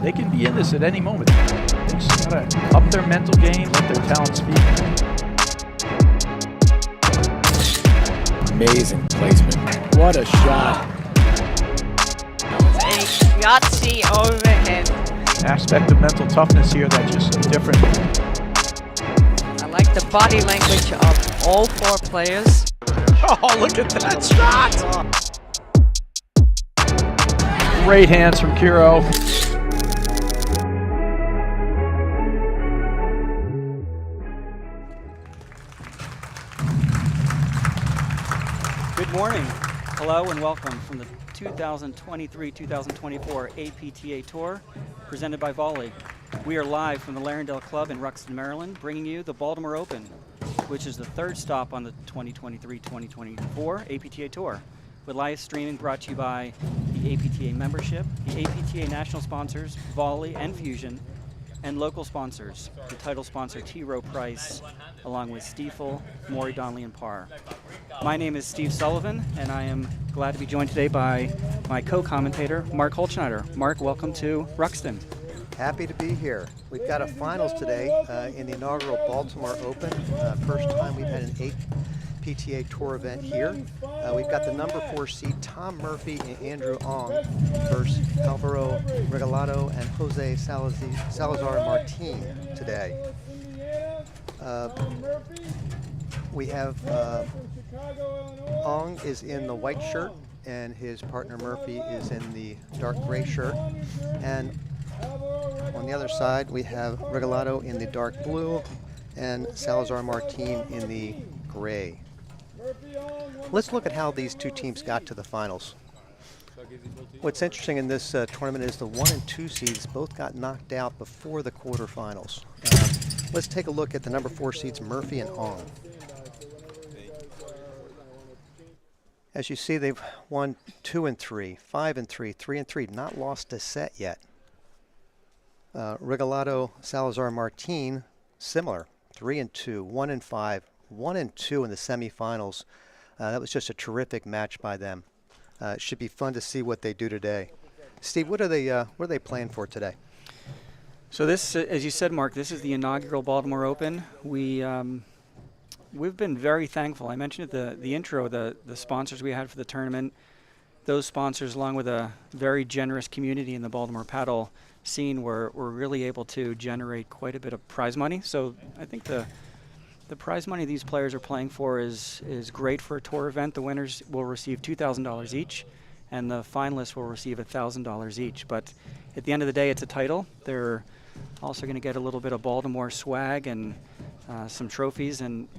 They can be in this at any moment. They just gotta up their mental game, let their talent speak. Amazing placement. What a shot. A Yahtzee overhead. Aspect of mental toughness here that's just different. I like the body language of all four players. Oh, look at that shot! Great hands from Kiro. Good morning. Hello and welcome from the 2023-2024 APTA Tour presented by Volley. We are live from the Larendale Club in Ruxton, Maryland, bringing you the Baltimore Open, which is the third stop on the 2023-2024 APTA Tour, with live streaming brought to you by the APTA membership, the APTA national sponsors, Volley and Fusion, and local sponsors, the title sponsor T. Rowe Price, along with Stiefel, Maury Donnelly, and Parr. My name is Steve Sullivan, and I am glad to be joined today by my co-commentator, Mark Holtschneider. Mark, welcome to Ruxton. Happy to be here. We've got a finals today in the inaugural Baltimore Open. First time we've had an APTA Tour event here. We've got the number 4 seed Tom Murphy and Andrew Ong versus Alvaro Regalado and Jose Salazar Martin today. We have Ong is in the white shirt and his partner Murphy is in the dark gray shirt. And on the other side, we have Regalado in the dark blue and Salazar Martin in the gray. Let's look at how these two teams got to the finals. What's interesting in this tournament is the 1 and 2 seeds both got knocked out before the quarterfinals. Let's take a look at the number 4 seeds, Murphy and Ong. As you see, they've won 2 and 3, 5 and 3, 3 and 3, not lost a set yet. Regalado, Salazar Martin, similar, 3 and 2, 1 and 5, 1 and 2 in the semifinals. That was just a terrific match by them. It should be fun to see what they do today. Steve, what are they playing for today? So this, as you said, Mark, this is the inaugural Baltimore Open. We've been very thankful. I mentioned at the intro the sponsors we had for the tournament. Those sponsors, along with a very generous community in the Baltimore paddle scene, were really able to generate quite a bit of prize money. So I think the prize money these players are playing for is great for a tour event. The winners will receive $2,000 each, and the finalists will receive $1,000 each. But at the end of the day, it's a title. They're also going to get a little bit of Baltimore swag and some trophies, and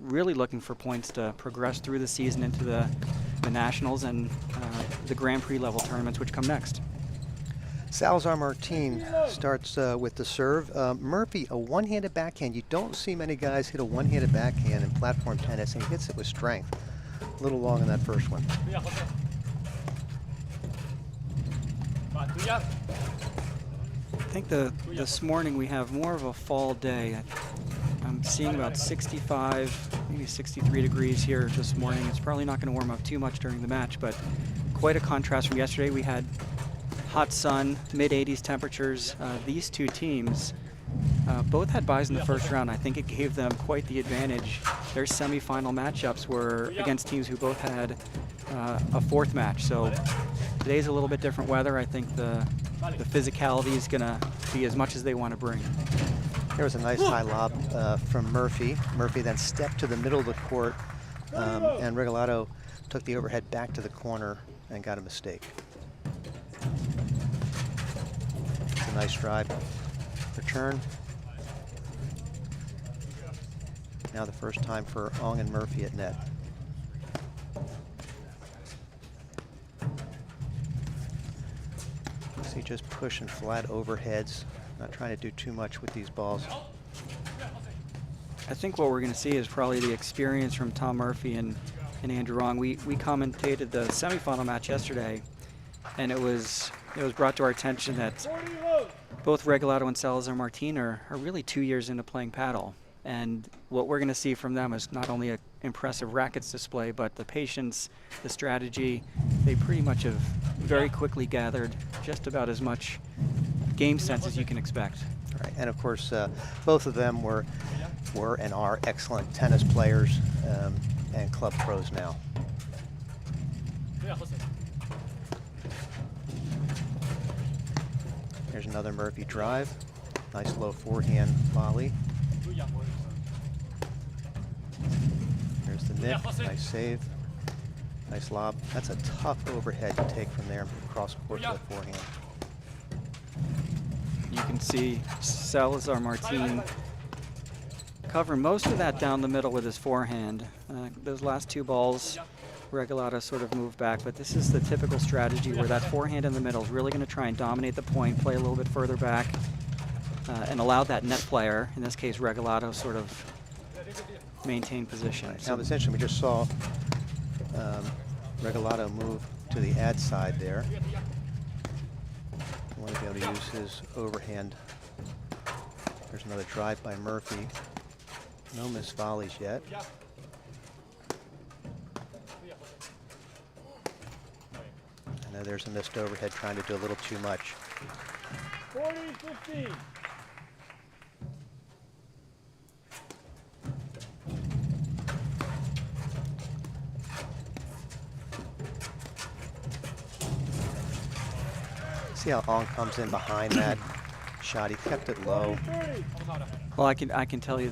really looking for points to progress through the season into the Nationals and the Grand Prix level tournaments, which come next. Salazar Martin starts with the serve. Murphy, a one-handed backhand. You don't see many guys hit a one-handed backhand in platform tennis, and he hits it with strength. A little long in that first one. I think this morning we have more of a fall day. I'm seeing about 65, maybe 63 degrees here this morning. It's probably not going to warm up too much during the match, but quite a contrast from yesterday. We had hot sun, mid-80s temperatures. These two teams both had buys in the first round. I think it gave them quite the advantage. Their semifinal matchups were against teams who both had a fourth match. So today's a little bit different weather. I think the physicality is going to be as much as they want to bring. There was a nice high lob from Murphy. Murphy then stepped to the middle of the court, and Regalado took the overhead back to the corner and got a mistake. It's a nice drive. Return. Now the first time for Ong and Murphy at net. See, just pushing flat overheads. Not trying to do too much with these balls. I think what we're going to see is probably the experience from Tom Murphy and Andrew Ong. We commentated the semifinal match yesterday, and it was brought to our attention that both Regalado and Salazar Martin are really 2 years into playing paddle. And what we're going to see from them is not only an impressive rackets display, but the patience, the strategy. they pretty much have very quickly gathered just about as much game sense as you can expect. Right. And of course, both of them were and are excellent tennis players and club pros now. Here's another Murphy drive. Nice low forehand volley. There's the nick. Nice save. Nice lob. That's a tough overhead to take from there across court to the forehand. You can see Salazar Martin cover most of that down the middle with his forehand. Those last two balls, Regalado sort of moved back, but this is the typical strategy where that forehand in the middle is really going to try and dominate the point, play a little bit further back, and allow that net player, in this case Regalado, sort of maintain position. Right. Now, essentially, we just saw Regalado move to the ad side there. I want to be able to use his overhand. There's another drive by Murphy. No missed volleys yet. I know there's a missed overhead trying to do a little too much. 40-15. See how Ong comes in behind that shot. He kept it low. Well, I can tell you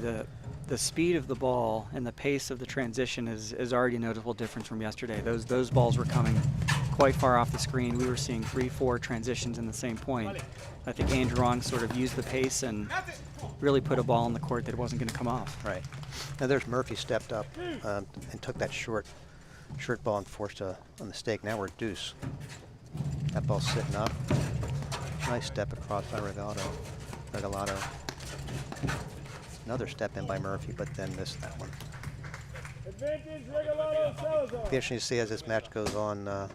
the speed of the ball and the pace of the transition is already a noticeable difference from yesterday. Those balls were coming quite far off the screen. We were seeing 3-4 transitions in the same point. I think Andrew Ong sort of used the pace and really put a ball on the court that wasn't going to come off. Right. Now there's Murphy stepped up and took that short ball and forced a mistake. Now we're deuce. That ball's sitting up. Nice step across by Regalado. Another step in by Murphy, but then missed that one. Advantage Regalado Salazar. Be interesting to see as this match goes on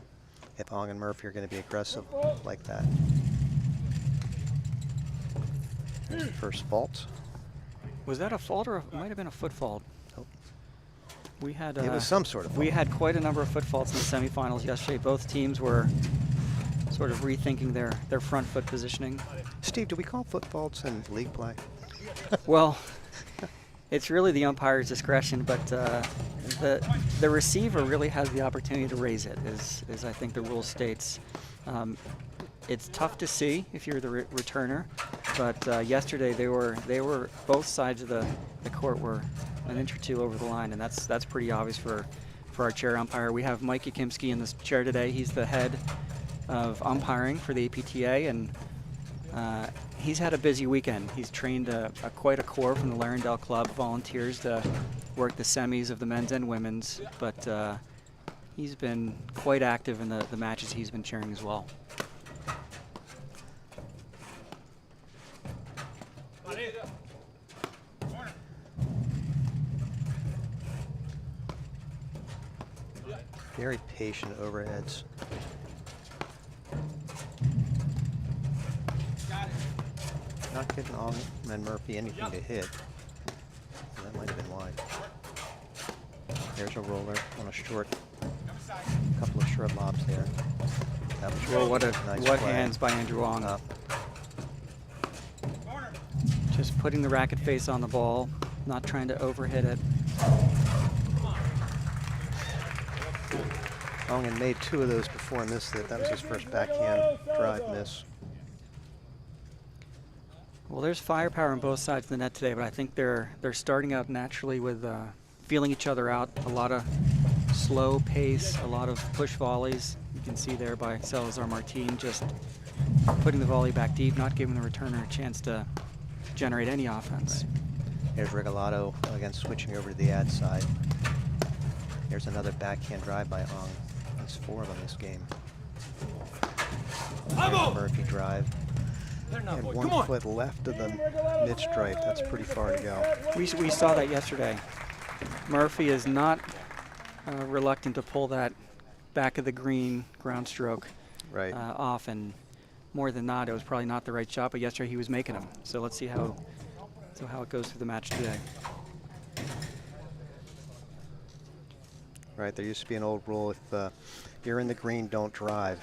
if Ong and Murphy are going to be aggressive like that. There's the first fault. Was that a fault, or it might have been a foot fault? Nope. We had It was some sort of we fault. had quite a number of foot faults in the semifinals yesterday. Both teams were sort of rethinking their front foot positioning. Steve, do we call foot faults in league play? Well, it's really the umpire's discretion, but the receiver really has the opportunity to raise it, as I think the rule states. It's tough to see if you're the returner, but yesterday they were both sides of the court were an inch or two over the line, and that's pretty obvious for our chair umpire. We have Mike Yakimski in this chair today. He's the head of umpiring for the APTA, and he's had a busy weekend. He's trained quite a core from the Larendale Club, volunteers to work the semis of the men's and women's, but he's been quite active in the matches he's been chairing as well. Very patient overheads. Not giving Ong and Murphy anything to hit. That might have been wide. There's a roller on a short, couple of short lobs there. That was Well, what nice what play. hands by Andrew Ong. Up. Just putting the racket face on the ball, not trying to overhit it. Ong had made 2 of those before and missed it. That was his first backhand drive miss. Well, there's firepower on both sides of the net today, but I think they're starting out naturally with feeling each other out. A lot of slow pace, a lot of push volleys. You can see there by Salazar Martin just putting the volley back deep, not giving the returner a chance to generate any offense. Right. Here's Regalado again switching over to the ad side. Here's another backhand drive by Ong. That's 4 of them this game. There's the Murphy drive. And 1 foot left of the mid-stripe. That's pretty far to go. We saw that yesterday. Murphy is not reluctant to pull that back of the green ground stroke Right. off, and more than not, it was probably not the right shot, but yesterday he was making them. So let's see how it goes through the match today. Right, there used to be an old rule, if you're in the green, don't drive.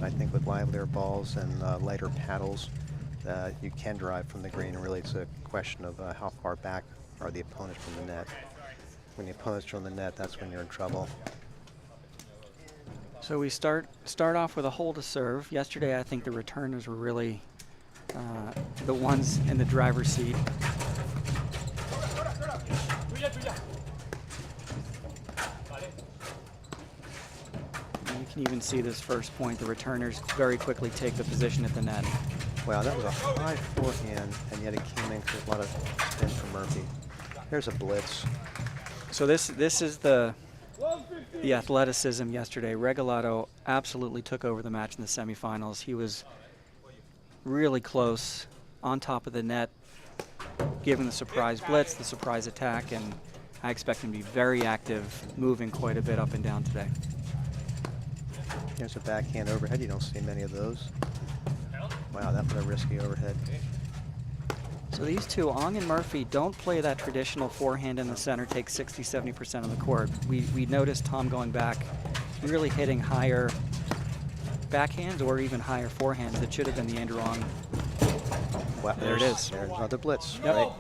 I think with livelier balls and lighter paddles, you can drive from the green, and really it's a question of how far back are the opponents from the net. When the opponents are on the net, that's when you're in trouble. So we start off with a hole to serve. Yesterday, I think the returners were really the ones in the driver's seat. And you can even see this first point. The returners very quickly take the position at the net. Wow, that was a high forehand, and yet it came in with a lot of spin from Murphy. There's a blitz. So this is the athleticism yesterday. Regalado absolutely took over the match in the semifinals. He was really close, on top of the net, given the surprise blitz, the surprise attack, and I expect him to be very active, moving quite a bit up and down today. Here's a backhand overhead. You don't see many of those. Wow, that was a risky overhead. So these two, Ong and Murphy, don't play that traditional forehand in the center, take 60–70% of the court. We noticed Tom going back, really hitting higher backhands or even higher forehands. That should have been the Andrew Ong. Wow, There it is. There's another blitz. Yep. Right?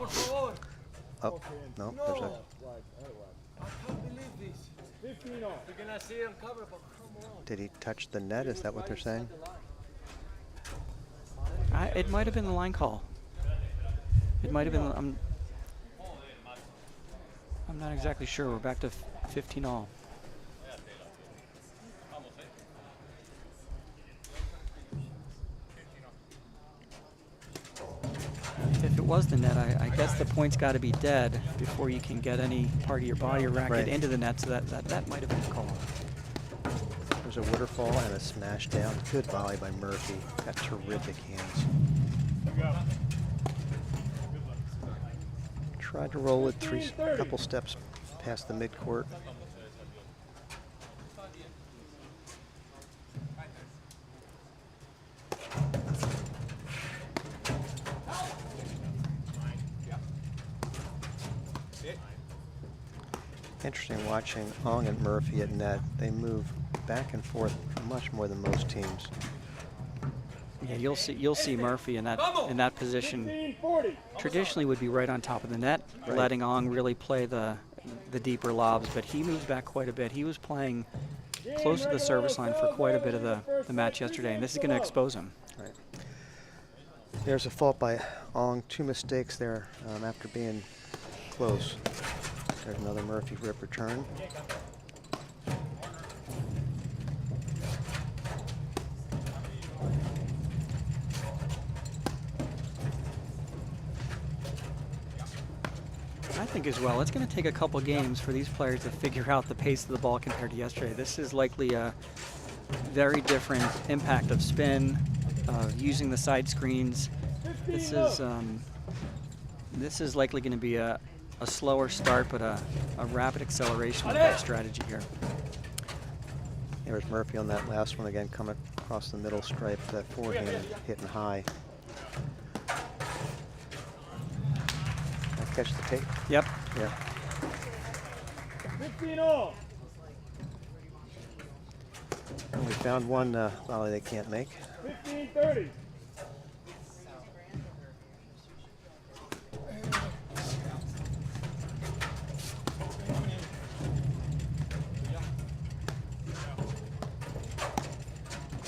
Oh, no, there's a... 15 off. Did he touch the net? Is that what they're saying? It might have been the line call. It might have been. I'm not exactly sure. We're back to 15 all. If it was the net, I guess the point's got to be dead before you can get any part of your body or racket Right. into the net, so that might have been the call. There's a waterfall and a smash down. Good volley by Murphy. Got terrific hands. Tried to roll it a couple steps past the midcourt. Interesting watching Ong and Murphy at net. They move back and forth much more than most teams. Yeah, you'll see Murphy in that position. 15-40. Traditionally would be right on top of the net, Right. letting Ong really play the deeper lobs, but he moves back quite a bit. He was playing close to the service line for quite a bit of the match yesterday, and this is going to expose him. Right. There's a fault by Ong. 2 mistakes there after being close. There's another Murphy rip return. I think as well, it's going to take a couple games for these players to figure out the pace of the ball compared to yesterday. This is likely a very different impact of spin, using the side screens. This is likely going to be a slower start, but a rapid acceleration with that strategy here. There's Murphy on that last one again, coming across the middle stripe, that forehand hitting high. Catch the tape. Yep. Yeah. 15 off. And we found one volley they can't make. 15-30.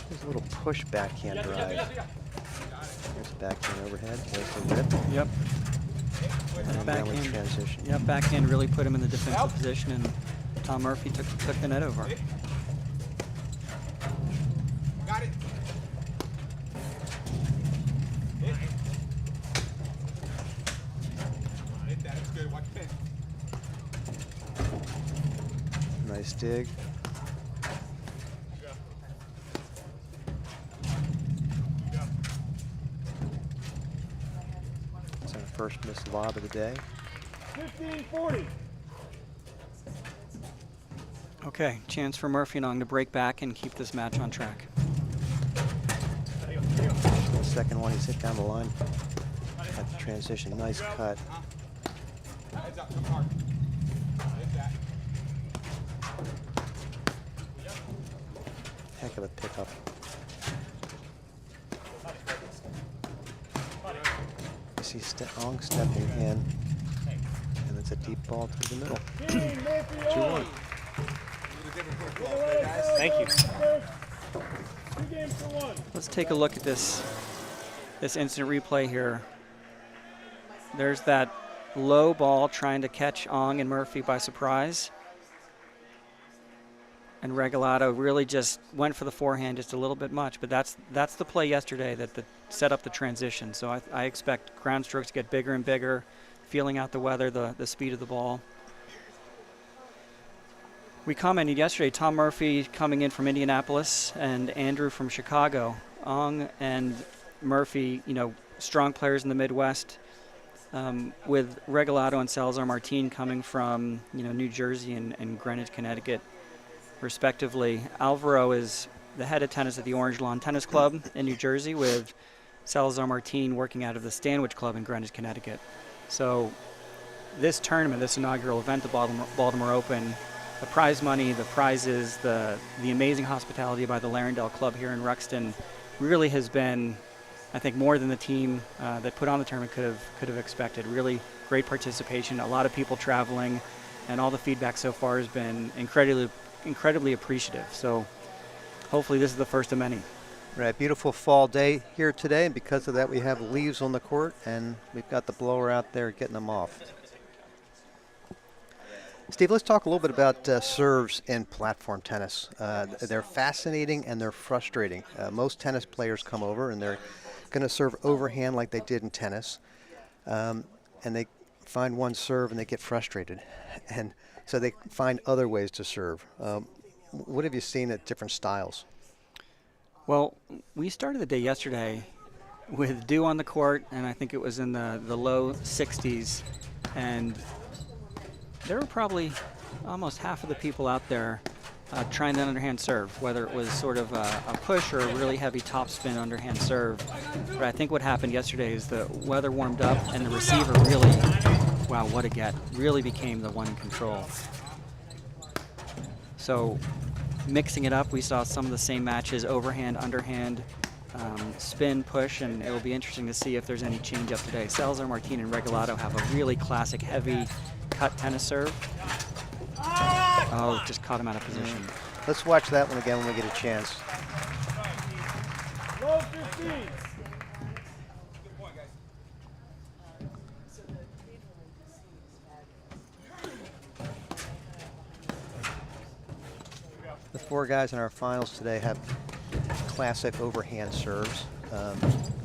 There's a little push backhand drive. There's a backhand overhead. There's the rip. Yep. And then we transition. Yep, backhand really put him in the defensive position, and Tom Murphy took the net over. Got it. That's good. Watch pin. Nice dig. It's our first missed lob of the day. 15-40. Okay, chance for Murphy and Ong to break back and keep this match on track. The second one, he's hit down the line at the transition. Nice cut. Heads up. Come hard. Hit that. Heck of a pickup. You see Ong stepping in, and it's a deep ball to the middle. 2-1. Thank you. 2 games to 1. Let's take a look at this instant replay here. There's that low ball trying to catch Ong and Murphy by surprise. And Regalado really just went for the forehand just a little bit much, but that's the play yesterday that set up the transition. So I expect ground strokes to get bigger and bigger, feeling out the weather, the speed of the ball. We commented yesterday, Tom Murphy coming in from Indianapolis and Andrew from Chicago. Ong and Murphy, strong players in the Midwest, with Regalado and Salazar Martin coming from, New Jersey and Greenwich, Connecticut, respectively. Alvaro is the head of tennis at the Orange Lawn Tennis Club in New Jersey, with Salazar Martin working out of the Stanwich Club in Greenwich, Connecticut. So this tournament, this inaugural event, the Baltimore Open, the prize money, the prizes, the amazing hospitality by the Larendale Club here in Ruxton really has been, I think, more than the team that put on the tournament could have expected. Really great participation, a lot of people traveling, and all the feedback so far has been incredibly appreciative. So hopefully this is the first of many. Right, beautiful fall day here today, and because of that we have leaves on the court, and we've got the blower out there getting them off. Steve, let's talk a little bit about serves in platform tennis. They're fascinating and they're frustrating. Most tennis players come over and they're going to serve overhand like they did in tennis, and they find one serve and they get frustrated, and so they find other ways to serve. What have you seen at different styles? Well, we started the day yesterday with dew on the court, and I think it was in the low 60s, and there were probably almost half of the people out there trying that underhand serve, whether it was sort of a push or a really heavy topspin underhand serve. But I think what happened yesterday is the weather warmed up and the receiver really, wow, what a get, really became the one in control. So mixing it up, we saw some of the same matches, overhand, underhand, spin, push, and it will be interesting to see if there's any change up today. Salazar Martin and Regalado have a really classic heavy cut tennis serve. Oh, just caught him out of position. Let's watch that one again when we get a chance. Low 15. The 4 guys in our finals today have classic overhand serves.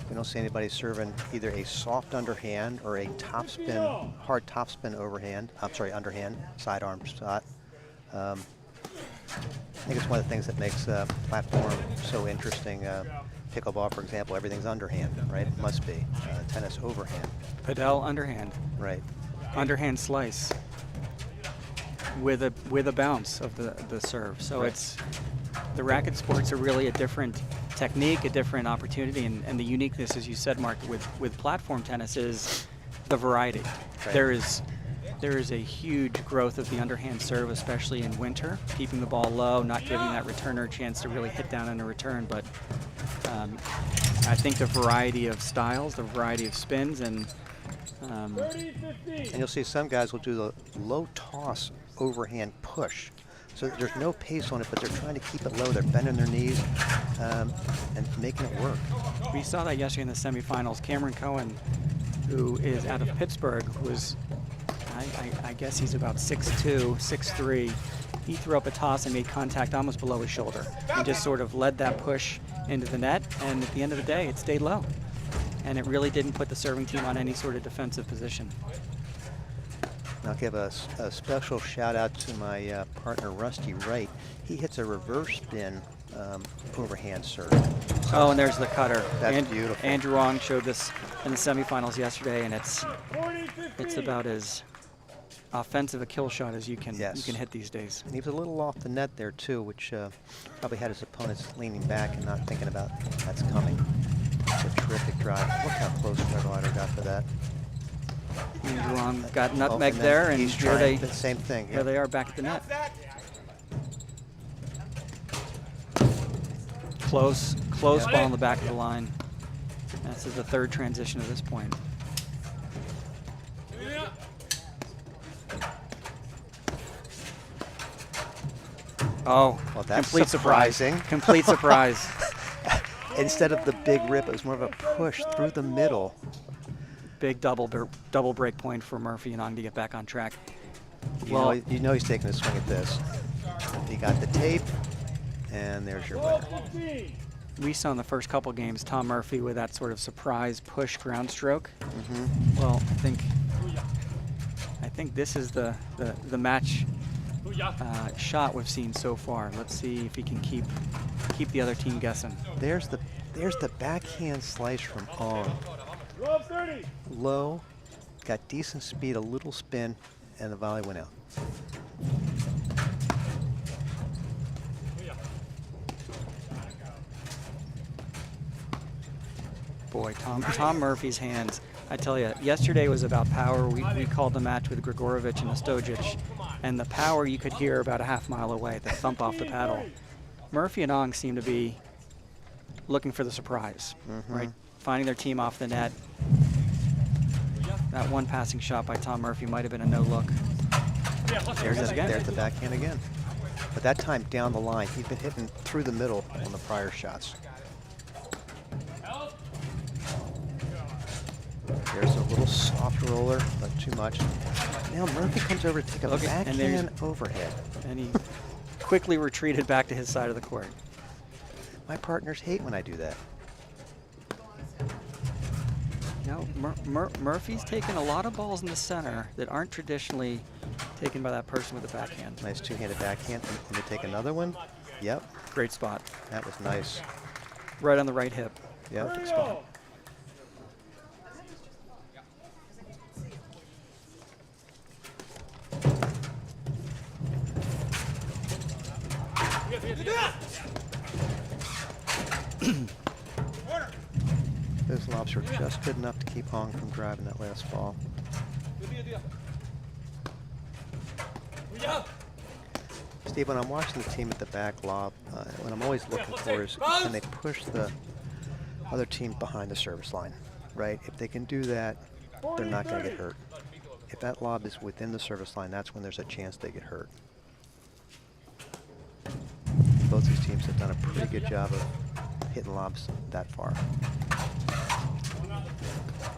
We don't see anybody serving either a soft underhand or a topspin, hard topspin overhand. I'm sorry, underhand, sidearm shot. I think it's one of the things that makes platform so interesting. Pickleball, for example, everything's underhand, right? It must be. Tennis overhand. Padel underhand. Right. Underhand slice with a bounce of the serve. So Right. it's the racket sports are really a different technique, a different opportunity, and the uniqueness, as you said, Mark, with platform tennis is the variety. Right. There is a huge growth of the underhand serve, especially in winter, keeping the ball low, not giving that returner a chance to really hit down on a return. But I think the variety of styles, the variety of spins, and 30, 15. And you'll see some guys will do the low toss overhand push. So there's no pace on it, but they're trying to keep it low. They're bending their knees and making it work. we saw that yesterday in the semifinals. Cameron Cohen, who is out of Pittsburgh, was, I guess he's about 6'2", 6'3". He threw up a toss and made contact almost below his shoulder. He just sort of led that push into the net, and at the end of the day, it stayed low. And it really didn't put the serving team on any sort of defensive position. I'll give a special shout out to my partner Rusty Wright. He hits a reverse spin overhand serve. Oh, and there's the cutter. That's beautiful. Andrew Ong showed this in the semifinals yesterday, and 40, 15. it's about as offensive a kill shot as you can hit these days. And he was a little off the net there too, which probably had his opponents leaning back and not thinking about that's coming. It's a terrific drive. Look how close Regalado got for that. Andrew Ong got nutmegged and then there, and he's here trying the same thing. here they are back at the net. Close ball in the back of the line. This is the third transition at this point. Oh, Well, that's complete surprising. surprise. Complete surprise. Instead of the big rip, it was more of a push through the middle. Big double break point for Murphy and Ong to get back on track. You know he's taking a swing at this. He got the tape, and there's your winner. 15. We saw in the first couple games Tom Murphy with that sort of surprise push ground stroke. Mm-hmm. Well, I think this is the match shot we've seen so far. Let's see if he can keep the other team guessing. There's the backhand slice from Ong. 12-30. Low, got decent speed, a little spin, and the volley went out. Boy, Tom Murphy's hands. I tell you, yesterday was about power. We called the match with Grigorovich and Ostojic, and the power you could hear about a half-mile away, the thump off the paddle. Murphy and Ong seem to be looking for the surprise, right? Finding their team off the net. That one passing shot by Tom Murphy might have been a no-look. There's it again. There's the backhand again. But that time down the line, he's been hitting through the middle on the prior shots. There's a little soft roller, but too much. Now Murphy comes over to take a backhand overhead. And he quickly retreated back to his side of the court. My partners hate when I do that. You know, Murphy's taken a lot of balls in the center that aren't traditionally taken by that person with the backhand. Nice two-handed backhand. Let me take another one. Yep, Great spot. that was nice. Right on the right hip. Yep. Hurry up. Those lobs were just good enough to keep Ong from driving that last ball. Steve, when I'm watching the team at the back lob, what I'm always looking for is can they push the other team behind the service line, right? If they can do that, they're not going to get hurt. If that lob is within the service line, that's when there's a chance they get hurt. Both these teams have done a pretty good job of hitting lobs that far.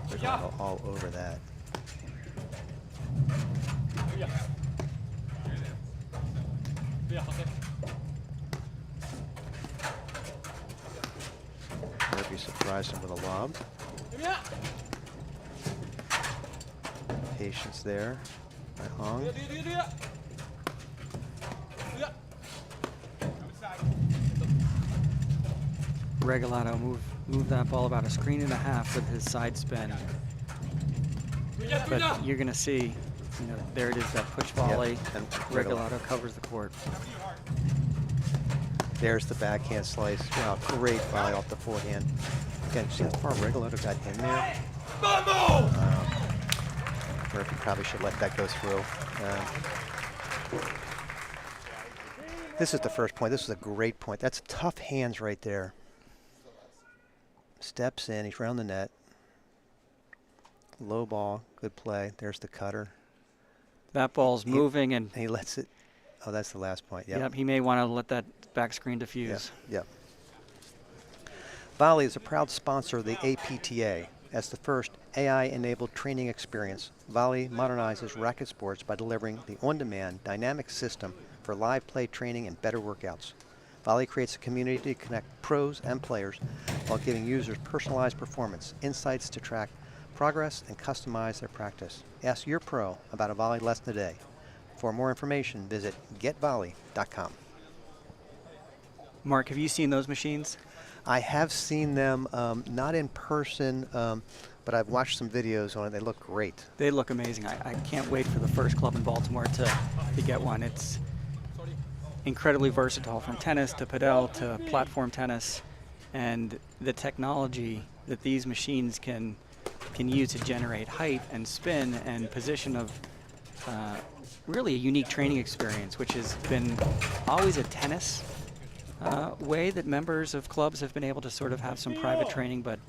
They're going all over that. Murphy surprised him with a lob. Patience there by Ong. Regalado move that ball about a screen and a half with his side spin. But you're going to see, you know, there it is, that push volley. Yep, and Regalado covers the court. There's the backhand slice. Wow, great volley off the forehand. Again, see how far Regalado got in there? Murphy probably should let that go through. This is the first point. This is a great point. That's tough hands right there. Steps in, he's around the net. Low ball, good play. There's the cutter. That ball's moving, and he lets it. Oh, that's the last point. Yep. yep, he may want to let that back screen diffuse. Yep. Volley is a proud sponsor of the APTA. As the first AI-enabled training experience, Volley modernizes racket sports by delivering the on-demand dynamic system for live play training and better workouts. Volley creates a community to connect pros and players while giving users personalized performance, insights to track progress, and customize their practice. Ask your pro about a volley lesson today. For more information, visit getvolley.com. Mark, have you seen those machines? I have seen them, not in person, but I've watched some videos on it. They look great. They look amazing. I can't wait for the first club in Baltimore to get one. It's incredibly versatile, from tennis to padel to platform tennis, and the technology that these machines can use to generate height and spin and position of really a unique training experience, which has been always a tennis way that members of clubs have been able to sort of have some private training, but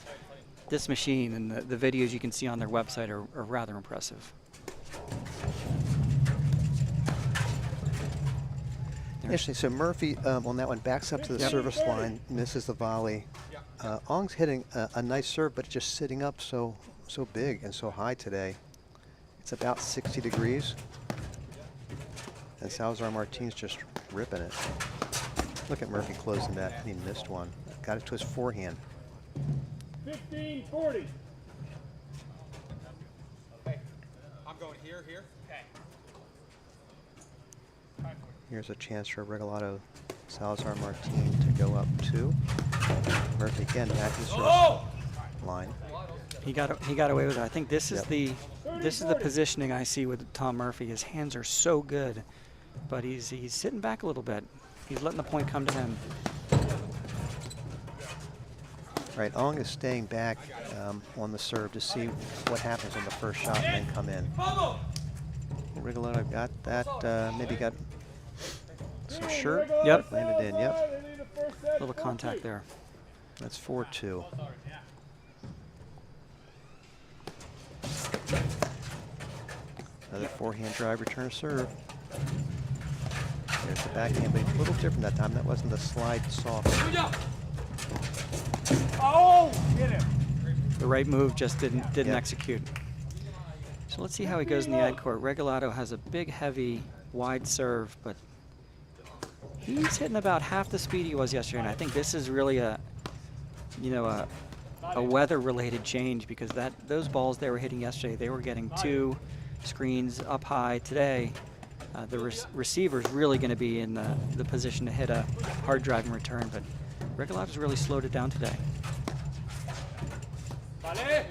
this machine and the videos you can see on their website are rather impressive. Interesting. So Murphy on that one backs up to the service line, misses the volley. Ong's hitting a nice serve, but just sitting up so big and so high today. It's about 60 degrees. And Salazar Martin's just ripping it. Look at Murphy closing that. He missed one. Got it to his forehand. 15-40. Okay. I'm going here, here. Okay. Here's a chance for Regalado Salazar Martin to go up 2. Murphy again back to the service line. He got away with it. I think this is the positioning I see with Tom Murphy. His hands are so good, but he's sitting back a little bit. He's letting the point come to him. Right, Ong is staying back on the serve to see what happens on the first shot and then come in. Regalado got that, maybe got some shirt. Yep. Landed in, yep. Little contact there. That's 4-2. Another forehand drive, return serve. There's the backhand, but a little different that time. That wasn't the slide soft. Oh, get him. The right move just didn't Yep. execute. So let's see how he goes in the ad court. Regalado has a big, heavy, wide serve, but he's hitting about half the speed he was yesterday. And I think this is really a weather-related change, because those balls they were hitting yesterday, they were getting 2 screens up high. Today, the receiver's really going to be in the position to hit a hard drive and return, but Regalado's really slowed it down today. Vale.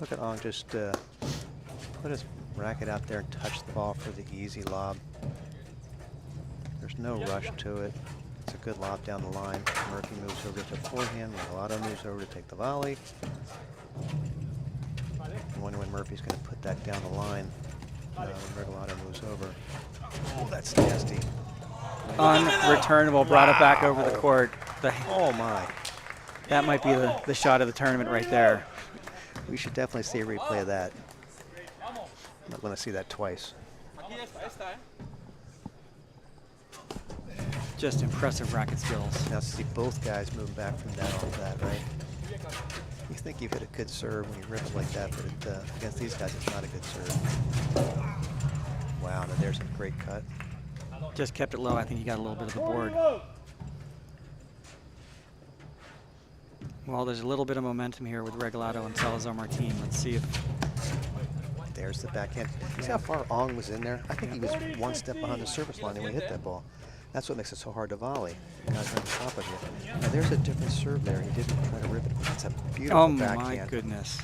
Look at Ong just put his racket out there and touch the ball for the easy lob. There's no rush to it. It's a good lob down the line. Murphy moves over to forehand. Regalado moves over to take the volley. I wonder when Murphy's going to put that down the line when Regalado moves over. Oh, that's nasty. Unreturnable, brought it back over the court. Oh, my. That might be the shot of the tournament right there. We should definitely see a replay of that. I want to see that twice. Just impressive racket skills. Now see both guys moving back from that off that, right? You think you've hit a good serve when you rip it like that, but against these guys, it's not a good serve. Wow, now there's a great cut. Just kept it low. I think he got a little bit of the board. Well, there's a little bit of momentum here with Regalado and Salazar Martin. Let's see if... There's the backhand. See how far Ong was in there? I think he was one step behind the service line when he hit that ball. That's what makes it so hard to volley. Guys are on top of you. Now there's a different serve there. He didn't try to rip it. That's a beautiful backhand. My goodness.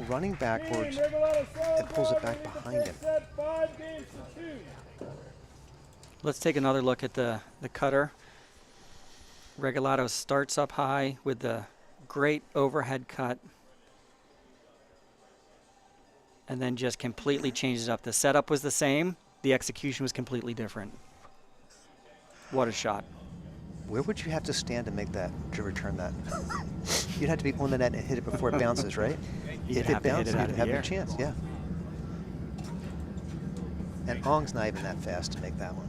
Running backwards, it pulls it back behind him. Let's take another look at the cutter. Regalado starts up high with the great overhead cut, and then just completely changes up. The setup was the same. The execution was completely different. What a shot. Where would you have to stand to make that, to return that? You'd have to be on the net and hit it before it bounces, right? If it bounces, you'd have a chance, yeah. And Ong's not even that fast to make that one.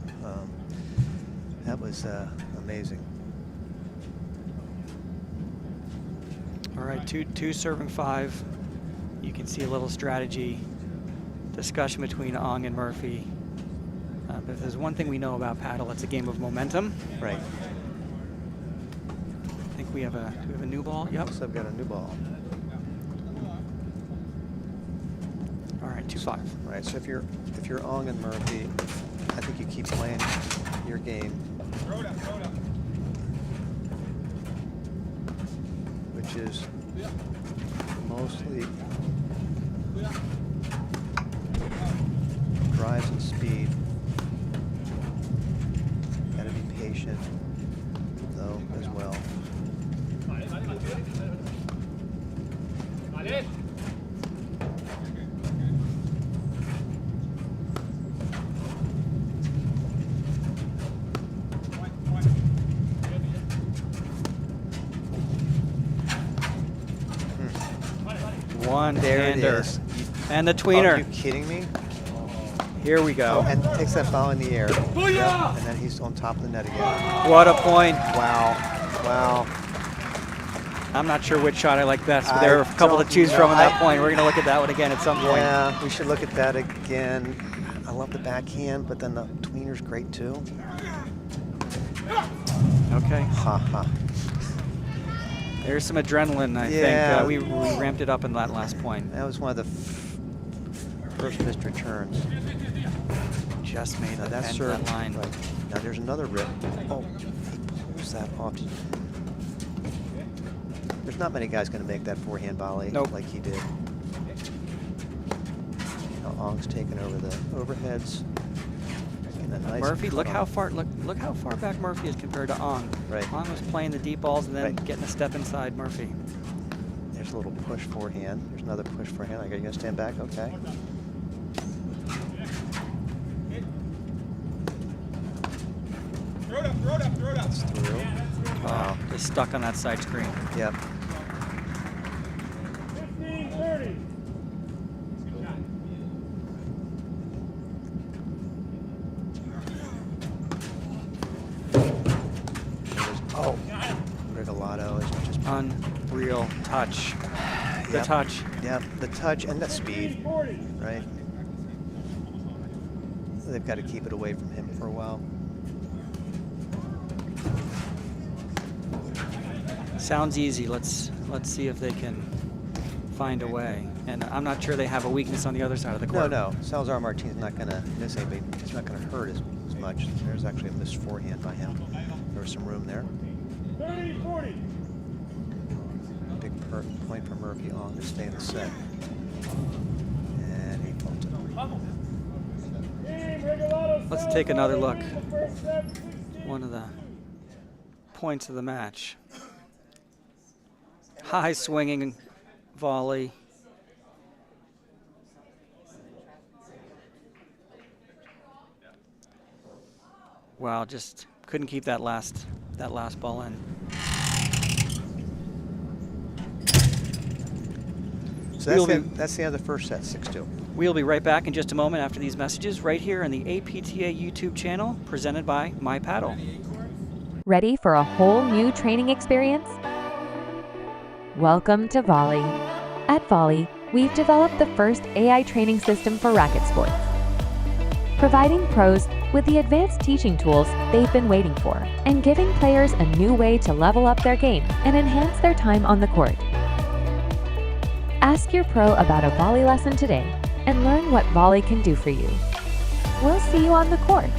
That was amazing. All right, two serving 5. You can see a little strategy discussion between Ong and Murphy. But if there's one thing we know about paddle, it's a game of momentum. Right. I think we have a new ball. Yep. So I've got a new ball. All right, 2-5. Right. So if you're Ong and Murphy, I think you keep playing your game, which is mostly drives and speed. Got to be patient. One-hander. There it is. And the Are tweener. you kidding me? Here we go. And takes that ball in the air. Yep. And then he's on top of the net again. What a point. Wow. Wow. I'm not sure which shot I like best, but there are a couple to don't choose know. from at that point. We're going to look at that one again at some point. Yeah, we should look at that again. I love the backhand, but then the tweener's great too. Okay. Ha ha. There's some adrenaline, I Yeah. think. We ramped it up in that last point. That was one of the first missed returns. Just made Now the that's end of that line. Right. Now there's another rip. Oh, he pulls that off. There's not many guys going to make that forehand volley like he did. Now Ong's taking over the overheads. And a nice Murphy, look cut how off. far back Murphy is compared to Ong. Right. Ong was playing the deep balls and then Right. getting a step inside Murphy. There's a little push forehand. There's another push forehand. Are you going to stand back? Okay. Throw it up, throw it up, throw it up. It's through. Wow. Just stuck on that side screen. Yep. 15-30. Oh, Regalado is just Unreal touch. The Yep. touch. Yep, the touch and the speed, 40. right? They've got to keep it away from him for a while. Sounds easy. Let's see if they can find a way. And I'm not sure they have a weakness on the other side of the No, court. no, Salazar Martin's not going to miss anybody. He's not going to hurt as much. There's actually a missed forehand by him. There was some room there. 30-40. Big point for Murphy on to stay in the set. And he pulled it. Team Regalado. Let's take another look. Salazar in the first set, 16. One of the points of the match. High swinging volley. Wow, just couldn't keep that last ball in. So We'll that's the end of the first set, 6-2. We'll be right back in just a moment after these messages right here on the APTA YouTube channel presented by My Paddle. Ready for a whole new training experience? Welcome to Volley. At Volley, we've developed the first AI training system for racket sports, providing pros with the advanced teaching tools they've been waiting for, and giving players a new way to level up their game and enhance their time on the court. Ask your pro about a Volley lesson today and learn what Volley can do for you. We'll see you on the court.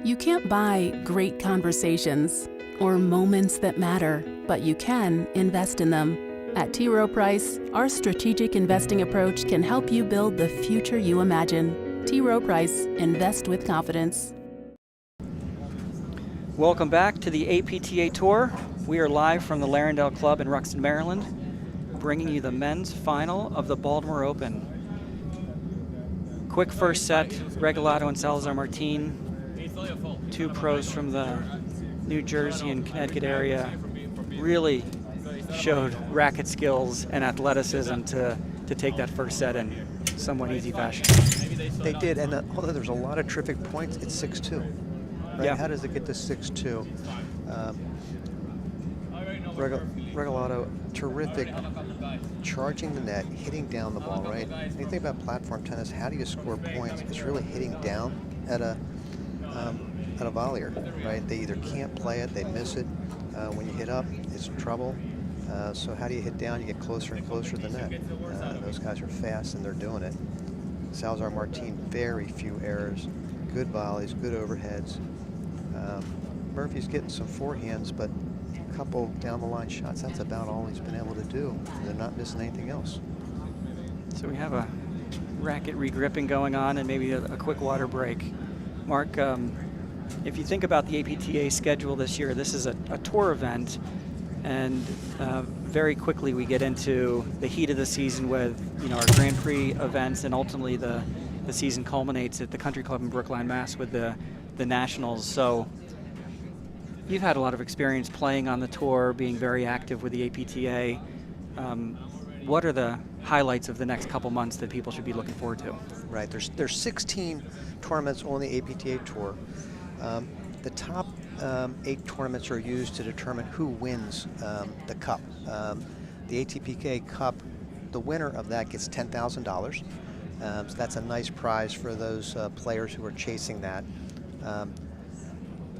You can't buy great conversations or moments that matter, but you can invest in them. At T. Rowe Price, our strategic investing approach can help you build the future you imagine. T. Rowe Price, invest with confidence. Welcome back to the APTA Tour. We are live from the Larendale Club in Ruxton, Maryland, bringing you the men's final of the Baltimore Open. Quick first set, Regalado and Salazar Martin, two pros from the New Jersey and Connecticut area, really showed racket skills and athleticism to take that first set in somewhat easy fashion. They did, and although there's a lot of terrific points, it's 6-2. Right? Yeah. How does it get to 6-2? Regalado, terrific, charging the net, hitting down the ball, right? When you think about platform tennis, how do you score points? It's really hitting down at a volleyer, right? They either can't play it, they miss it. When you hit up, it's trouble. So how do you hit down? You get closer and closer to the net. Those guys are fast and they're doing it. Salazar Martin, very few errors, good volleys, good overheads. Murphy's getting some forehands, but a couple down the line shots, that's about all he's been able to do. They're not missing anything else. So we have a racket regripping going on and maybe a quick water break. Mark, if you think about the APTA schedule this year, this is a tour event, and very quickly we get into the heat of the season with our Grand Prix events, and ultimately the season culminates at the Country Club in Brookline, Mass. with the Nationals. So You've had a lot of experience playing on the tour, being very active with the APTA. What are the highlights of the next couple months that people should be looking forward to? Right, there's 16 tournaments on the APTA Tour. The top 8 tournaments are used to determine who wins the Cup. The ATPK Cup, the winner of that gets $10,000. So that's a nice prize for those players who are chasing that.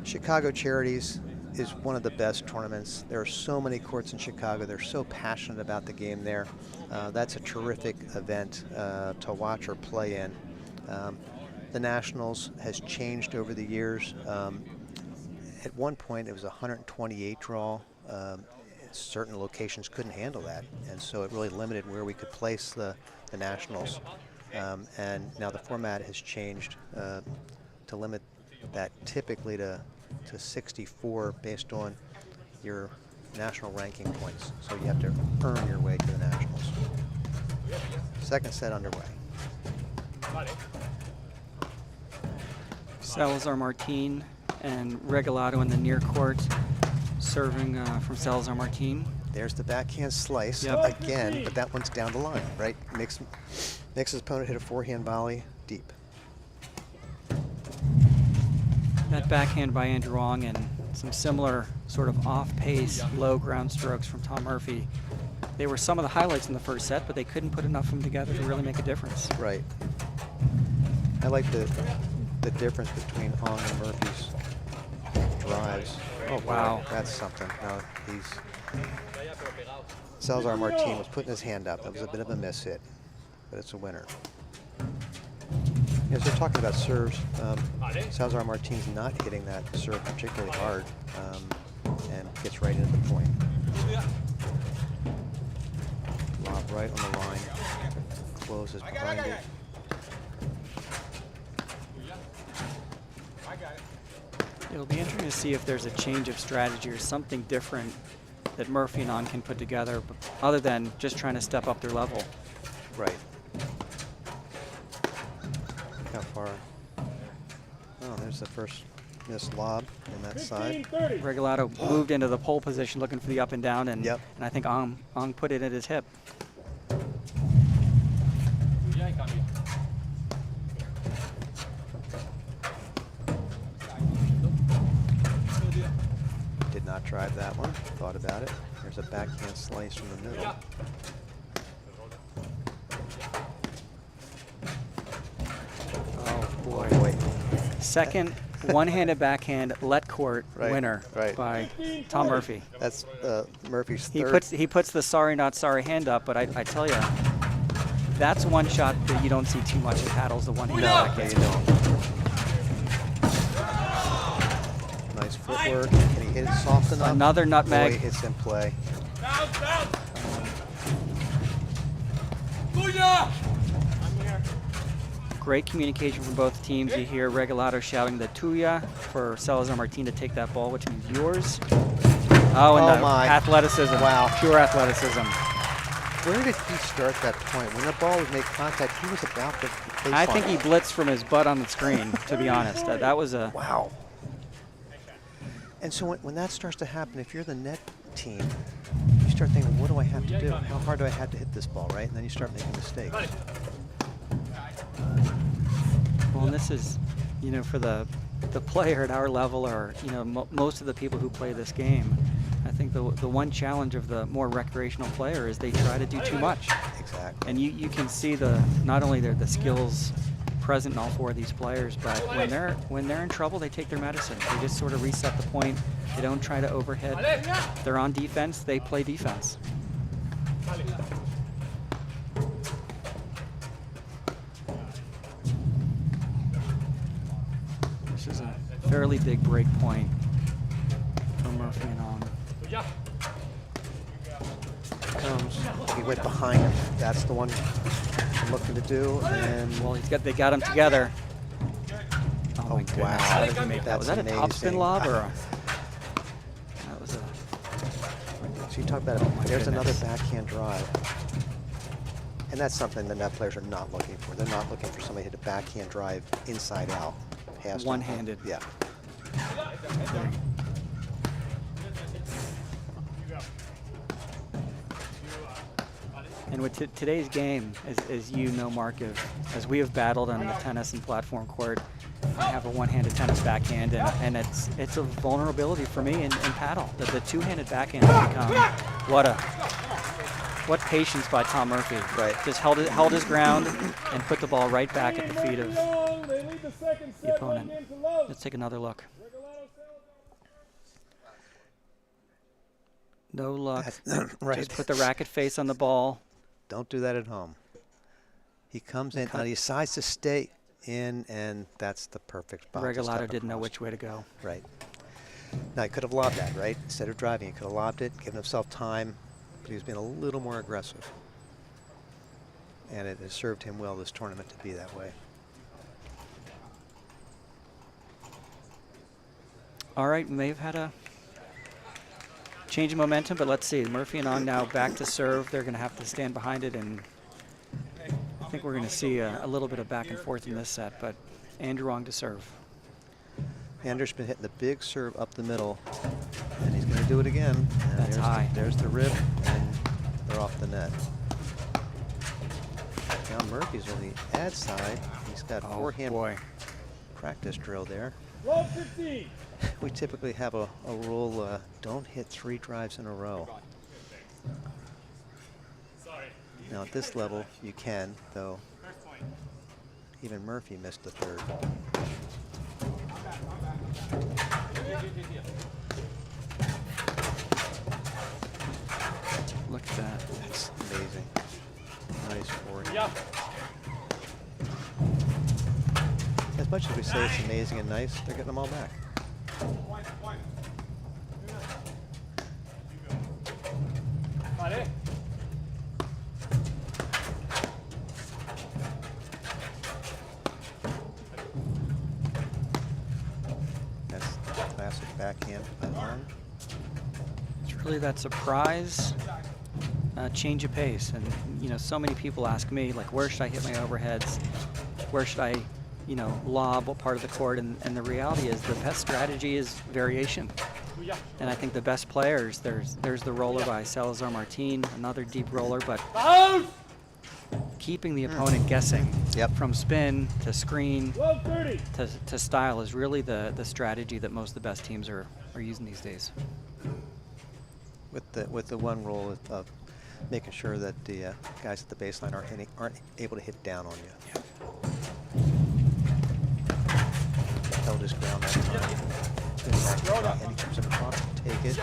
Chicago Charities is one of the best tournaments. There are so many courts in Chicago. They're so passionate about the game there. That's a terrific event to watch or play in. The Nationals has changed over the years. At one point, it was a 128 draw. Certain locations couldn't handle that, and so it really limited where we could place the Nationals. And now the format has changed to limit that typically to 64 based on your national ranking points. So you have to earn your way to the Nationals. Second set underway. Salazar Martin and Regalado in the near court, serving from Salazar Martin. There's the backhand slice again, but that one's down the line, right? Makes his opponent hit a forehand volley deep. That backhand by Andrew Ong and some similar sort of off-pace, low ground strokes from Tom Murphy. They were some of the highlights in the first set, but they couldn't put enough of them together to really make a difference. Right. I like the difference between Ong and Murphy's drives. Oh wow, that's something. No, Salazar Martin was putting his hand up. That was a bit of a miss hit, but it's a winner. As we're talking about serves, Salazar Martin's not hitting that serve particularly hard and gets right into the point. Lob right on the line, closes behind it. It'll be interesting to see if there's a change of strategy or something different that Murphy and On can put together, other than just trying to step up their level. Right. How far? Oh, there's the first missed lob on that side. Regalado moved into the pole position looking for the up and down, and, and I think Ong put it at his hip. Did not drive that one. Thought about it. There's a backhand slice from the middle. Oh boy. Second one-handed backhand let court winner by Tom Murphy. That's Murphy's third. He puts the sorry not sorry hand up, but I tell you, that's one shot that you don't see too much in paddles, the one-handed backhand. You don't. Nice footwork. Can he hit it soft enough? Another nutmeg. Boy, it's in play. Great communication from both teams. You hear Regalado shouting the Tuya for Salazar Martin to take that ball, which means yours. Oh, and the athleticism. Wow. Pure athleticism. Where did he start that point? When the ball was made contact, he was about to face I think he blitzed from his butt on the screen, to be honest. That was a... Wow. And so when that starts to happen, if you're the net team, you start thinking, what do I have to do? How hard do I have to hit this ball, right? And then you start making mistakes. Well, and this is, you know, for the player at our level, or, you know, most of the people who play this game, I think the one challenge of the more recreational player is they try to do too much. Exactly. And you can see not only the skills present in all four of these players, but when they're in trouble, they take their medicine. They just sort of reset the point. They don't try to overhead. They're on defense. They play defense. This is a fairly big break point for Murphy and On. He went behind him. That's the one I'm looking to do. And well, they got him together. Oh my goodness! Wow. How did he make that? Was that a topspin lob or? That was a. So you talk about there's another backhand drive, and that's something the net players are not looking for. They're not looking for somebody to hit a backhand drive inside out. One-handed. Yeah. And with today's game, as you know, Mark, as we have battled on the tennis and platform court, I have a one-handed tennis backhand, and it's a vulnerability for me in paddle. The two-handed backhand has become what patience by Tom Murphy. Right. Just held his ground and put the ball right back at the feet of They lead the second the set opponent. 1 game to love. Let's take another look. Regalado, Salazar. No luck. Right. Just put the racket face on the ball. Don't do that at home. He comes in, and he decides to stay in, and that's the perfect box. Regalado didn't know which way to go. Right. Now, he could have lobbed that, right? Instead of driving, he could have lobbed it, given himself time, but he was being a little more aggressive. And it has served him well this tournament to be that way. All right, we may have had a change in momentum, but let's see. Murphy and Ong now back to serve. They're going to have to stand behind it, and I think we're going to see a little bit of back and forth in this set, but Andrew Ong to serve. Ander's been hitting the big serve up the middle, and he's going to do it again. And That's high. There's the rip, and they're off the net. Now Murphy's on the ad side. He's got forehand practice drill there. Love 15. We typically have a rule, don't hit 3 drives in a row. Now at this level, you can, though even Murphy missed the third. Look at that. That's amazing. Nice forward. Yeah. As much as we say it's amazing and nice, they're getting them all back. Vale. That's classic backhand by Long. It's really that surprise change of pace. And, you know, so many people ask me, like, where should I hit my overheads? Where should I, you know, lob, what part of the court? And the reality is the best strategy is variation. And I think the best players, there's the roller by Salazar Martin, another deep roller, but keeping the opponent guessing from spin to screen Love 30. to style is really the strategy that most of the best teams are using these days. With the one rule of making sure that the guys at the baseline aren't able to hit down on you. Held his ground that time. And he comes across to take it. It's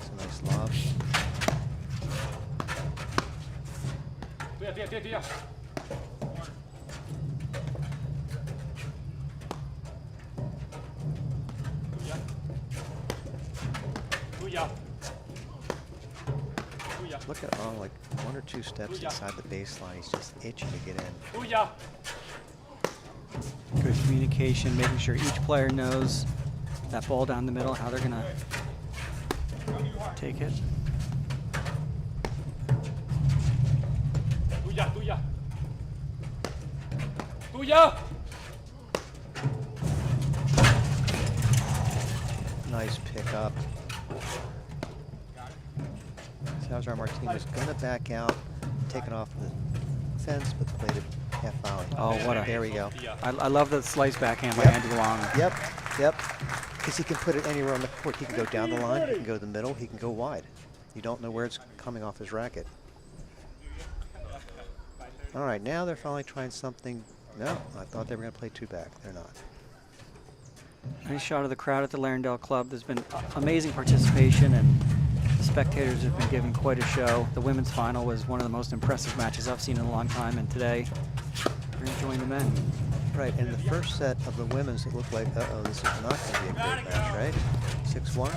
a nice lob. Look at all, like 1 or 2 steps inside the baseline. He's just itching to get in. Good communication, making sure each player knows that ball down the middle, how they're going to take it. Nice pickup. Salazar Martin was going to back out, take it off the fence, but played it half volley. Oh, what a... There we go. I love the slice backhand by Andrew Long. Yep. Because he can put it anywhere on the court. He can go down the line, he can go to the middle, he can go wide. You don't know where it's coming off his racket. All right, now they're finally trying something. No, I thought they were going to play 2 back. They're not. Nice shot of the crowd at the Larendale Club. There's been amazing participation, and the spectators have been giving quite a show. The women's final was one of the most impressive matches I've seen in a long time, and today we're enjoying the men. Right, in the first set of the women's, it looked like, uh-oh, this is not going to be a great match, right? 6-1?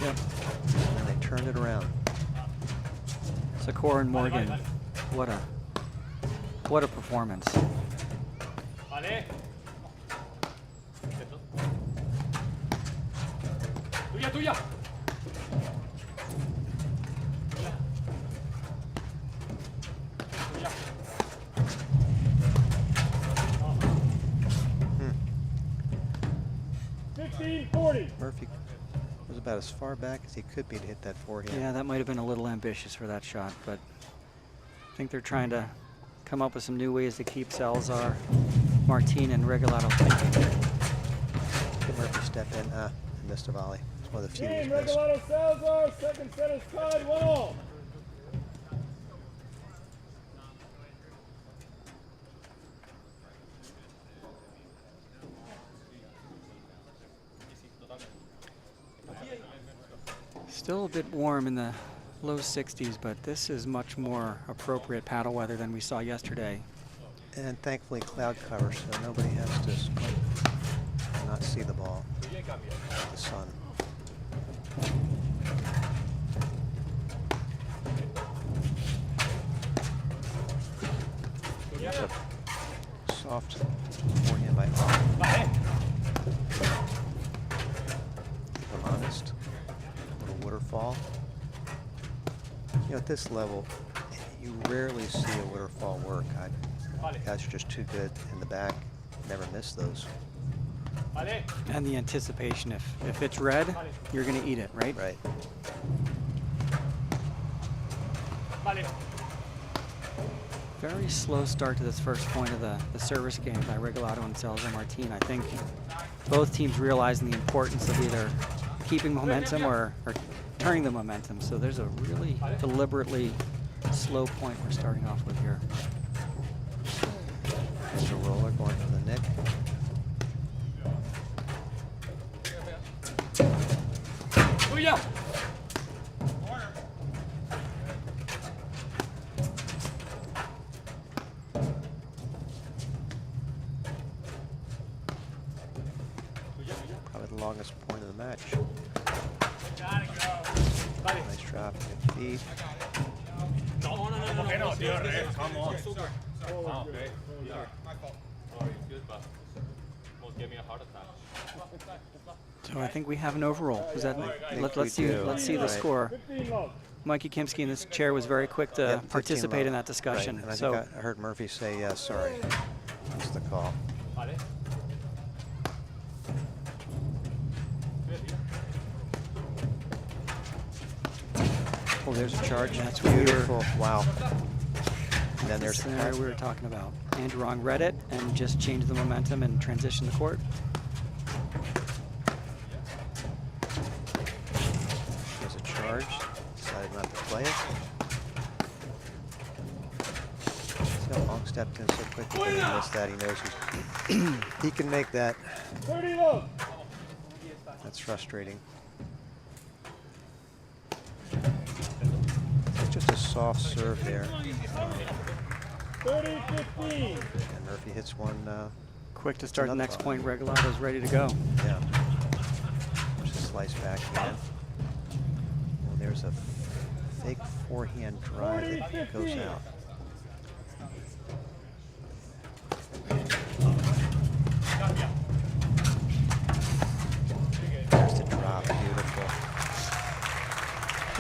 Yep. And then they turned it around. Sakura and Morgan, what a performance. 40. Murphy was about as far back as he could be to hit that forehand. Yeah, that might have been a little ambitious for that shot, but I think they're trying to come up with some new ways to keep Salazar, Martin, and Regalado thinking. Did Murphy step in? And missed a volley. It's one of the few he's Game, missed. Regalado Salazar, second set is tied, 1-all. Still a bit warm in the low 60s, but this is much more appropriate paddle weather than we saw yesterday. And thankfully cloud cover, so nobody has to squint and not see the ball. The sun. That's a soft forehand by Arm. Keep him honest. A little waterfall. You know, at this level, you rarely see a waterfall work. Guys are just too good in the back. Never miss those. And the anticipation, if it's red, you're going to eat it, right? Right. Very slow start to this first point of the service game by Regalado and Salazar Martin. I think both teams realizing the importance of either keeping momentum or turning the momentum. So there's a really deliberately slow point we're starting off with here. There's a roller going for the nick. Probably the longest point of the match. Nice drop, good feet. Come on. So I think we have an overall. Is that? Let's see the Right. score. 15 love. Mikey Kimsky in this chair was very quick to Yep, 15 participate love. in that discussion. Right. And I So think I heard Murphy say, yeah, sorry. That's the call. oh, there's a charge. That's what we were. Beautiful. Wow. And then there's There's the the cut. scenario we were talking about. Andrew Wrong read it and just changed the momentum and transitioned the court. There's a charge. Decided not to play it. See how Long stepped in so quickly, but he missed that. He knows he can make that. 30 love. That's frustrating. It's just a soft serve there. 30-15. And Murphy hits one. Quick to start the another next thought. point. Regalado's ready to go. Yeah. Just a slice backhand. Well, there's a fake forehand drive that goes out. There's the drop. Beautiful.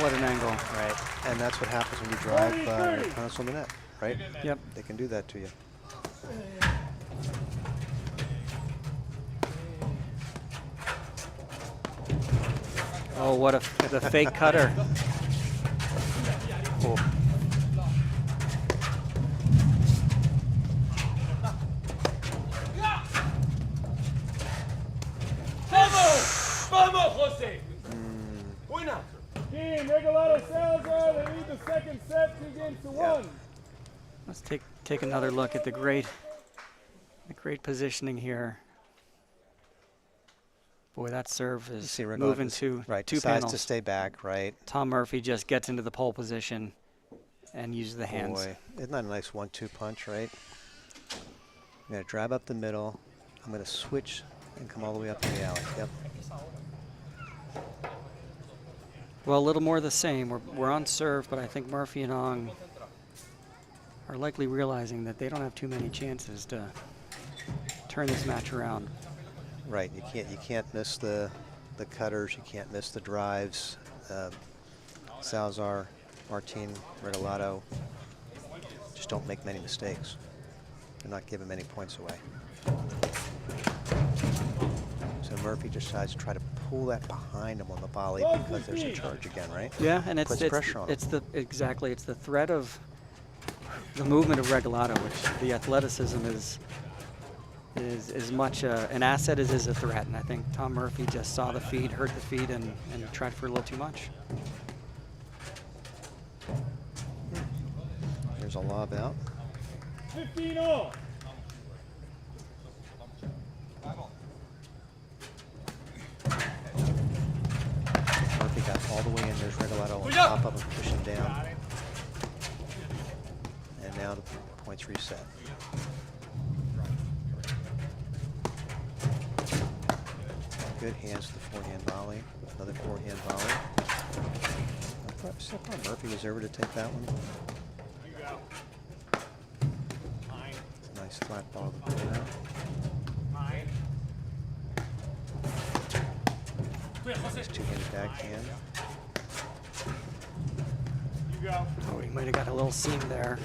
What an angle. Right. And that's what happens when you drive your opponents on the net, right? Yep. They can do that to you. Oh, what the fake cutter. Oh. Team Regalado Salazar, they lead the second set, 2-1. Let's take another look at the great positioning here. Boy, that serve You is see Regalado moving to right, two decides panels. to stay back, right? Tom Murphy just gets into the pole position and uses the hands. Boy, isn't that a nice 1-2 punch, right? I'm going to drive up the middle. I'm going to switch and come all the way up to the alley. Yep. Well, a little more the same. We're on serve, but I think Murphy and Ong are likely realizing that they don't have too many chances to turn this match around. Right. You can't miss the cutters. You can't miss the drives. Salazar, Martin, Regalado just don't make many mistakes. They're not giving many points away. So Murphy decides to try to pull that behind him on the volley because there's a charge again, right? Yeah, and Puts pressure on him. it's the threat of the movement of Regalado, which the athleticism is as much an asset as is a threat. And I think Tom Murphy just saw the feed, heard the feed, and tried for a little too much. There's a lob out. 15 all. Murphy got all the way in. There's Regalado on top of him, push him down. And now the points reset. Good hands to the forehand volley. Another forehand volley. I thought Murphy was over to take that one. It's a nice flat ball to put it out. Nice two-handed backhand. Oh, he might have got a little seam there.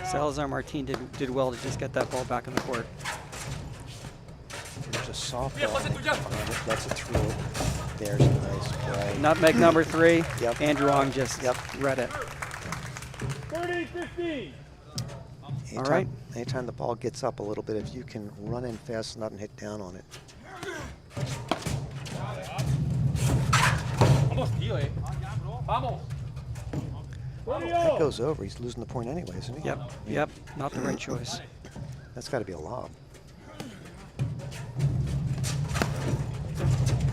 Salazar Martin did well to just get that ball back in the court. There's a soft ball behind it. That's it through. There's a nice play. Nutmeg number 3. Yep. Andrew Ong just read it. 30-15. All right. Anytime the ball gets up a little bit, if you can run in fast enough and hit down on it. That goes over. He's losing the point anyway, isn't he? Yep. Not the right choice. That's got to be a lob.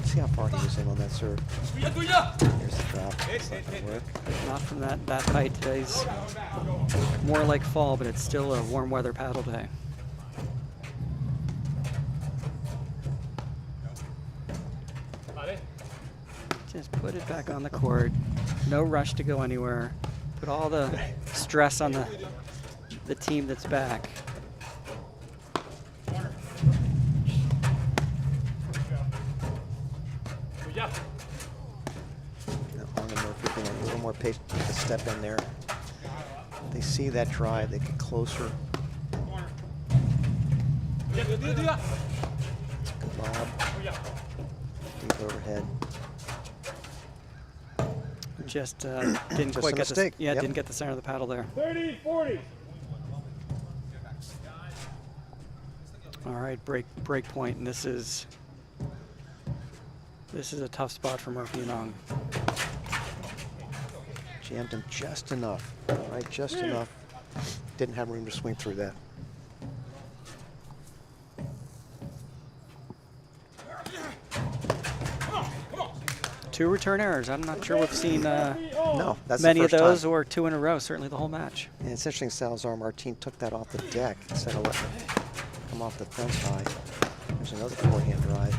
See how far he was in on that serve. Here's the drop. It's not going to work. Not from that height. Today's more like fall, but it's still a warm weather paddle day. Just put it back on the court. No rush to go anywhere. Put all the stress on the team that's back. Now, Ong and Murphy being a little more patient to step in there. They see that drive, they get closer. Good lob. Deep overhead. Just didn't Just quite a get mistake. the didn't get the center of the paddle there. 30-40. All right, break point, and this is a tough spot for Murphy and Ong. Jammed him just enough, right? Just enough. Didn't have room to swing through that. Two return errors. I'm not sure we've seen No, that's many the of first those time. or 2 in a row, certainly the whole match. And it's interesting, Salazar Martin took that off the deck instead of letting it come off the fence high. There's another forehand drive.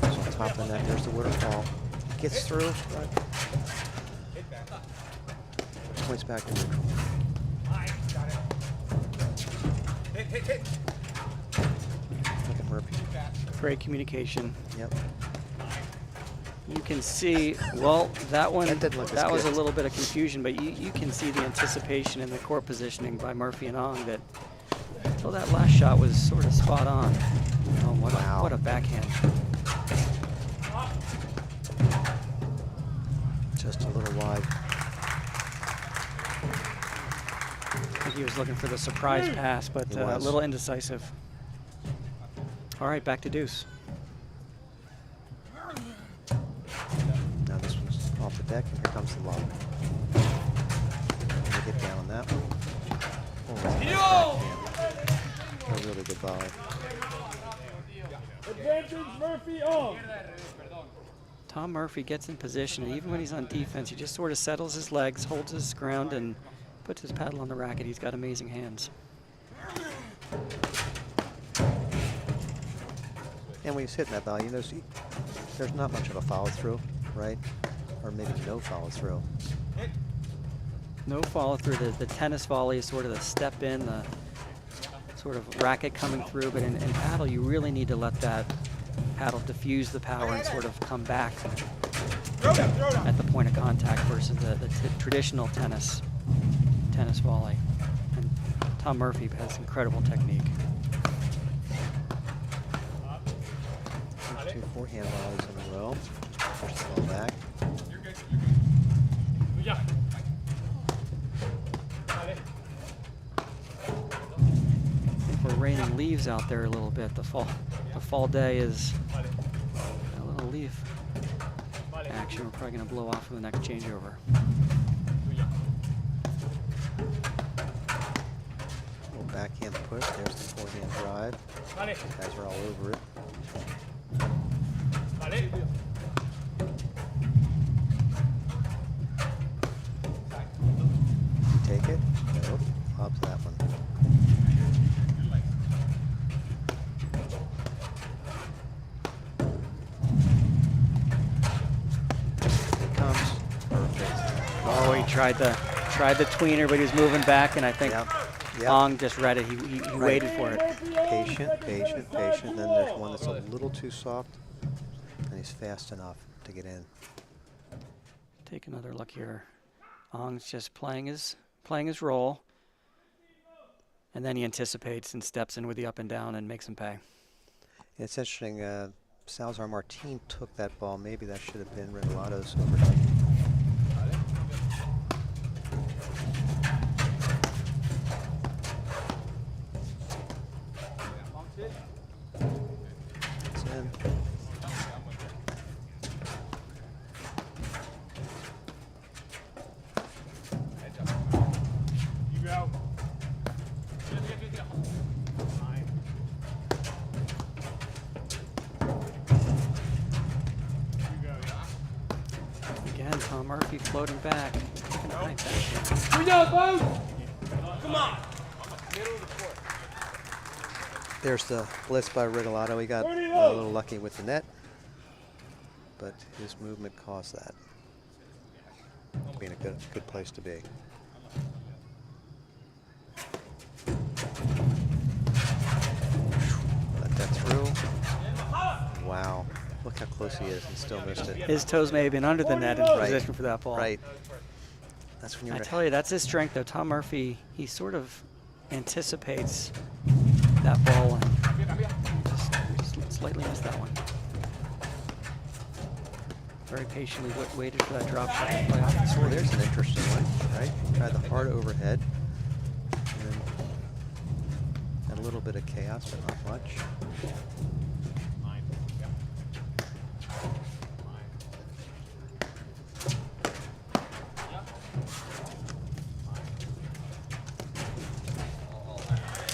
It's on top of the net. There's the waterfall. Gets through, but points back to neutral. Look at Murphy. Great communication. Yep. You can see, well, that one, That didn't look as that was a good. little bit of confusion, but you can see the anticipation in the court positioning by Murphy and Ong that, well, that last shot was sort of spot on. Oh, what a backhand. Just a little wide. I think he was looking for the surprise pass, but He a was. little indecisive. All right, back to deuce. Now this one's off the deck, and here comes the lob. We'll get down on that one. Oh, that's a nice backhand. A really good volley. Advantage Murphy on. Tom Murphy gets in position, and even when he's on defense, he just sort of settles his legs, holds his ground, and puts his paddle on the racket. He's got amazing hands. And when he's hitting that volley, there's not much of a follow through, right? Or maybe no follow through. No follow through. The tennis volley is sort of the step in, the sort of racket coming through, but in paddle, you really need to let that paddle diffuse the power and sort of come back at the point of contact versus the traditional tennis volley. And Tom Murphy has incredible technique. 2 forehand volleys in a row. Push the ball back. We're raining leaves out there a little bit. The fall day is a little leaf action. We're probably going to blow off for the next changeover. Little backhand push. There's the forehand drive. Guys are all over it. Take it. Nope. Up to that one. Here it comes. Perfect. Oh, he tried the tweener, but he was moving back, and I think Yep. Ong just read it. He waited for it. Patient, patient, patient. Then there's one that's a little too soft, and he's fast enough to get in. Take another look here. Ong's just playing his role, and then he anticipates and steps in with the up and down and makes him pay. It's interesting. Salazar Martin took that ball. Maybe that should have been Regalado's overhead. It's in. Again, Tom Murphy floating back. Taking a high back. We go, both! Come on! Middle of the court. There's the blitz by Regalado. He got a little lucky with the net, but his movement caused that. Being a good place to be. Let that through. Wow. Look how close he is and still missed it. His toes may have been under the net in position for that ball. Right. That's when you're I tell you, that's his strength, though. Tom Murphy, he sort of anticipates that ball and just slightly missed that one. Very patiently waited for that drop shot to play off the Well, swing. there's an interesting one, right? Tried the hard overhead. And then had a little bit of chaos, but not much.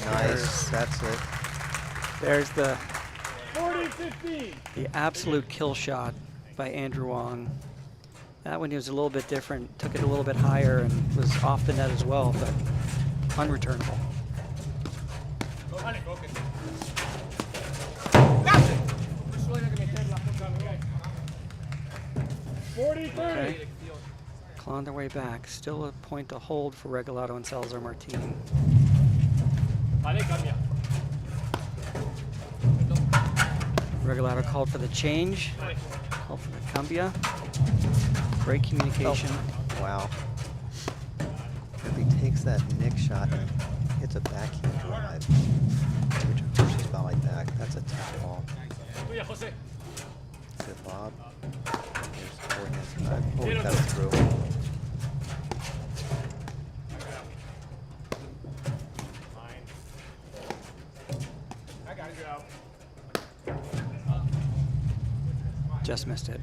Nice, that's it. There's the 40-15. absolute kill shot by Andrew Wong. That one was a little bit different, took it a little bit higher and was off the net as well, but unreturnable. 40-30. Okay. Clawing their way back. Still a point to hold for Regalado and Salazar Martin. Regalado called for the change, called for the cambia. Great communication. Oh, wow. If he takes that nick shot and hits a backhand drive, which of course is volleyed back, that's a tough ball. Good lob. Here's the forehand drive. Oh, he got it through. Just missed it.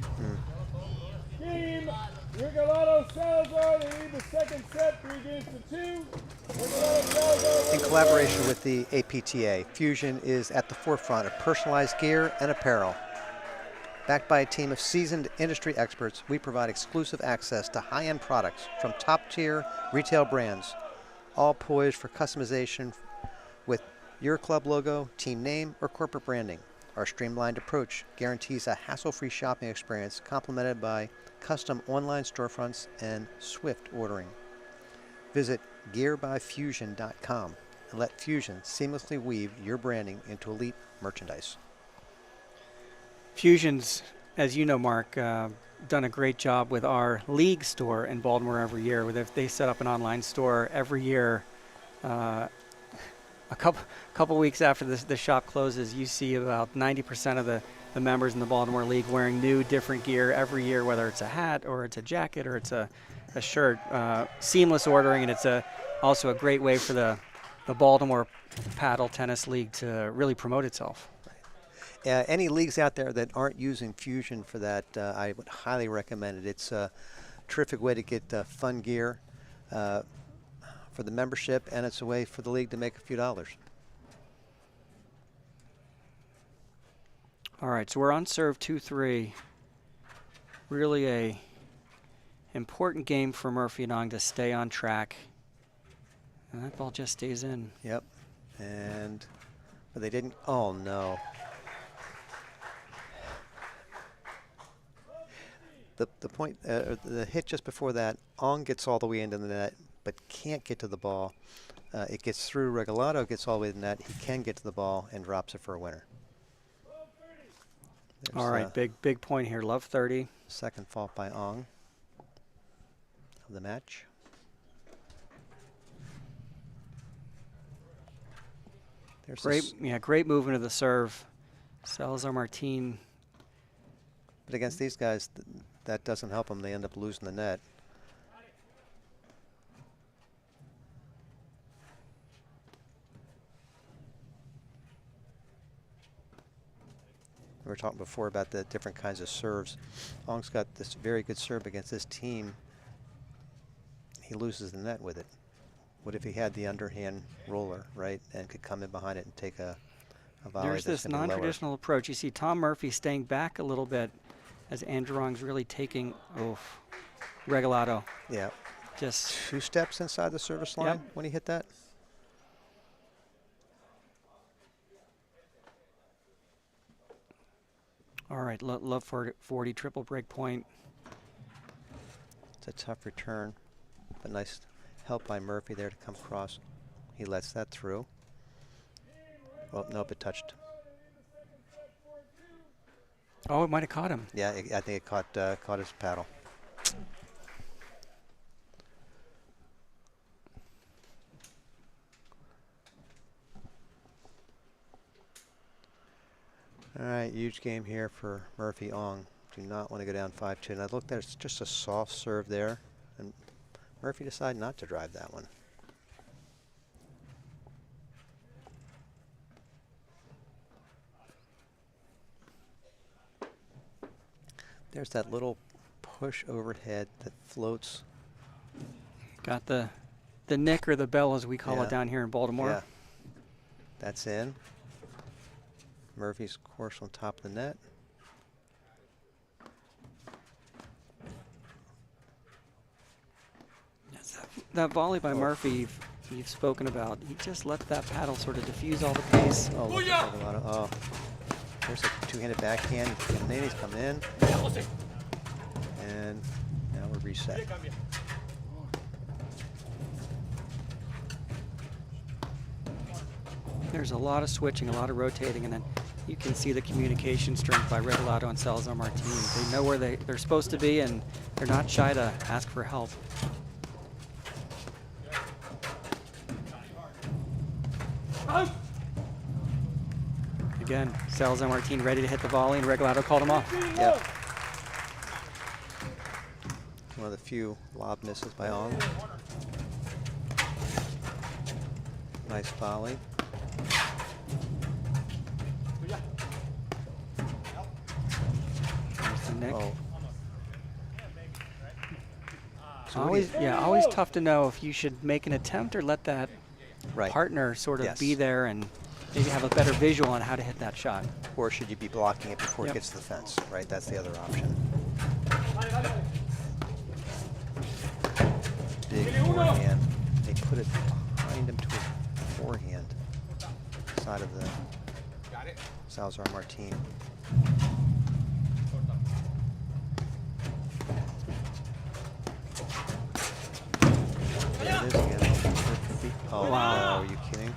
Game, Regalado, Salazar, they lead the second set, 3-2. Regalado, Salazar. In collaboration with the APTA, Fusion is at the forefront of personalized gear and apparel. Backed by a team of seasoned industry experts, we provide exclusive access to high-end products from top-tier retail brands, all poised for customization with your club logo, team name, or corporate branding. Our streamlined approach guarantees a hassle-free shopping experience complemented by custom online storefronts and swift ordering. Visit gearbyfusion.com and let Fusion seamlessly weave your branding into elite merchandise. Fusion's, as you know, Mark, done a great job with our league store in Baltimore every year. They set up an online store every year. A couple weeks after the shop closes, you see about 90% of the the members in the Baltimore League wearing new, different gear every year, whether it's a hat or it's a jacket or it's a shirt. Seamless ordering, and it's also a great way for the Baltimore Paddle Tennis League to really promote itself. Any leagues out there that aren't using Fusion for that, I would highly recommend it. It's a terrific way to get fun gear for the membership, and it's a way for the league to make a few dollars. All right, so we're on serve 2-3. Really a important game for Murphy and Ong to stay on track. And that ball just stays in. Yep. And but they didn't. Oh no. The point, the hit just before that, Ong gets all the way into the net, but can't get to the ball. It gets through. Regalado gets all the way to the net. He can get to the ball and drops it for a winner. There's all right, big point here. Love 30. Second fault by Ong of the match. There's Great movement of the serve. Salazar Martin. But against these guys, that doesn't help them. They end up losing the net. We were talking before about the different kinds of serves. Ong's got this very good serve against this team. He loses the net with it. What if he had the underhand roller, right, and could come in behind it and take a volley? There's this non-traditional approach. You see Tom Murphy staying back a little bit as Andrew Ong's really taking, Regalado. Yeah. Just 2 steps inside the service line when he hit that. All right, love 40, triple break point. It's a tough return, but nice help by Murphy there to come across. He lets that through. Well, nope, it touched. Oh, it might have caught him. Yeah, I think it caught his paddle. All right, huge game here for Murphy Ong. Do not want to go down 5-2. And I looked there, it's just a soft serve there. And Murphy decided not to drive that one. There's that little push overhead that floats. Got the nick or the bell, as we call it down here in Baltimore. Yeah. That's in. Murphy's course on top of the net. That volley by Murphy you've spoken about, he just let that paddle sort of diffuse all the pace. Oh, look at Regalado. Oh, there's a two-handed backhand. He's coming in, he's coming in. And now we're reset. There's a lot of switching, a lot of rotating, and then you can see the communication strength by Regalado and Salazar Martin. They know where they're supposed to be, and they're not shy to ask for help. Again, Salazar Martin ready to hit the volley, and Regalado called him off. Yep. One of the few lob misses by Ong. Nice volley. There's the nick. Oh. So always tough to know if you should make an attempt or let that partner sort of be there and maybe have a better visual on how to hit that shot. Or should you be blocking it before it gets to the fence, right? That's the other option. Big forehand. They put it behind him to his forehand side of the Salazar Martin. There it is again. Oh, wow. Are you kidding?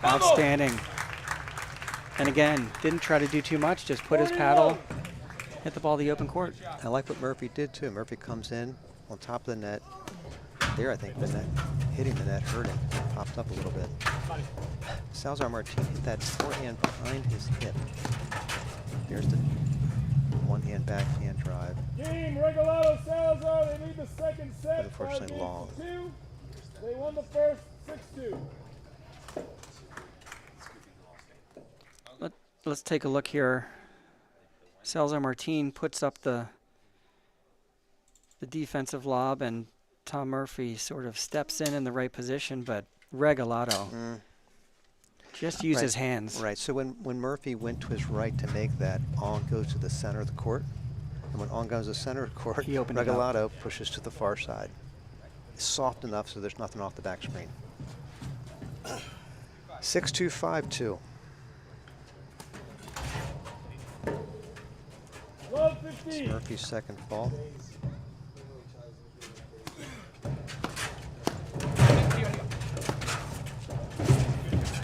Outstanding. And again, didn't try to do too much, just put his paddle, hit the ball to the open court. I like what Murphy did too. Murphy comes in on top of the net. There, I think the net, hitting the net hurt him. Popped up a little bit. Salazar Martin hit that forehand behind his hip. There's the one-hand backhand drive. Game Regalado Salazar, they lead the second set. But unfortunately 5 games long. to 2. They won the first 6-2. Let's take a look here. Salazar Martin puts up the defensive lob, and Tom Murphy sort of steps in the right position, but Regalado just used his hands. Right, so when Murphy went to his right to make that, Ong goes to the center of the court. And when Ong goes to the center of the court, He opened it up. Regalado pushes to the far side. It's soft enough so there's nothing off the back screen. 6-2, 5-2. Love It's 15. Murphy's second ball.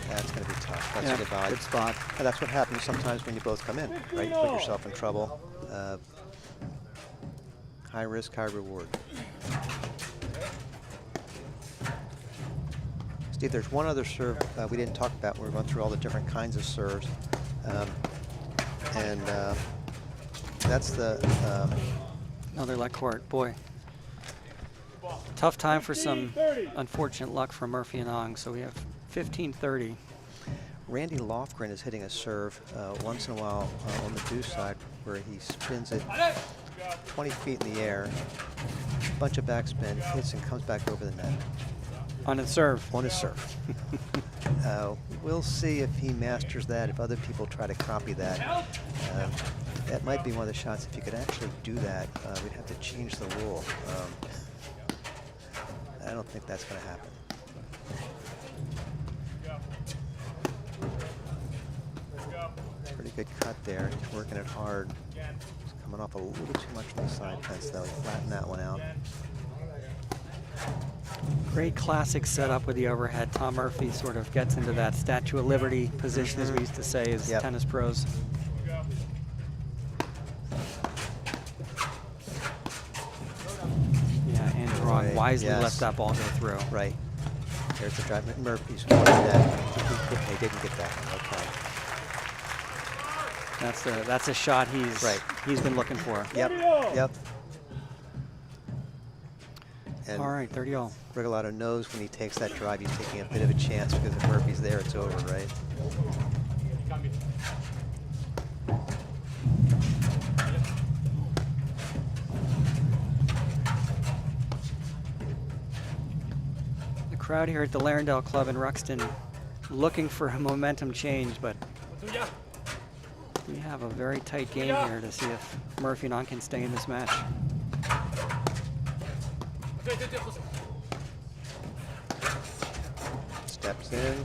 That's going to be tough. That's a good volley. Good spot. And that's what happens sometimes when you both come in, right? You put yourself in trouble. High risk, high reward. Steve, there's one other serve we didn't talk about. We went through all the different kinds of serves. That's the... Another left court. Boy. Tough time for some unfortunate luck for Murphy and Ong. So we have 15-30. Randy Lofgren is hitting a serve once in a while on the deuce side where he spins it 20 feet in the air, bunch of backspin, hits and comes back over the net. On his serve. On his serve. We'll see if he masters that, if other people try to copy that. That might be one of the shots. If you could actually do that, we'd have to change the rule. I don't think that's going to happen. Pretty good cut there. He's working it hard. He's coming off a little too much from the side fence, though. He flattened that one out. Great classic setup with the overhead. Tom Murphy sort of gets into that Statue of Liberty position, as we used to say as tennis pros. Yeah, Andrew Ong wisely let that ball go through. Right. There's the drive. Murphy's one net. He didn't get that one. Okay. That's a shot he's been looking for. Yep. And all right, 30-all. Regalado knows when he takes that drive, he's taking a bit of a chance because if Murphy's there, it's over, right? The crowd here at the Larendale Club in Ruxton looking for a momentum change, but we have a very tight game here to see if Murphy and Ong can stay in this match. Steps in,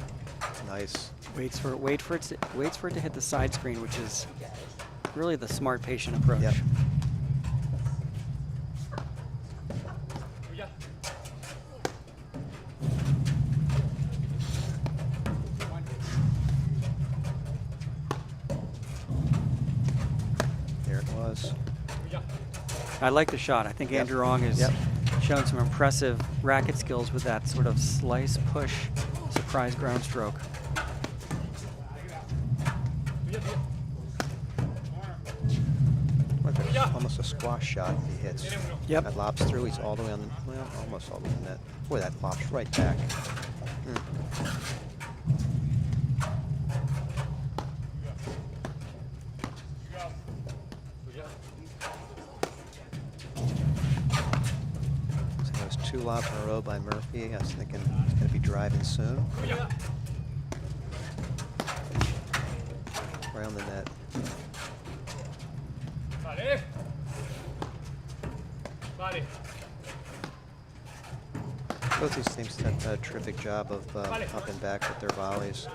nice. Waits for it to hit the side screen, which is really the smart, patient approach. Yep. There it was. I like the shot. I think Andrew Ong has shown some impressive racket skills with that sort of slice, push, surprise ground stroke. Almost a squash shot he hits. Yep. That lobs through. He's all the way on the, well, almost all the way on the net. Boy, that lobs right back. So that was 2 lobs in a row by Murphy. I was thinking he's going to be driving soon. Right on the net. Both these teams have done a terrific job of up and back with their volleys.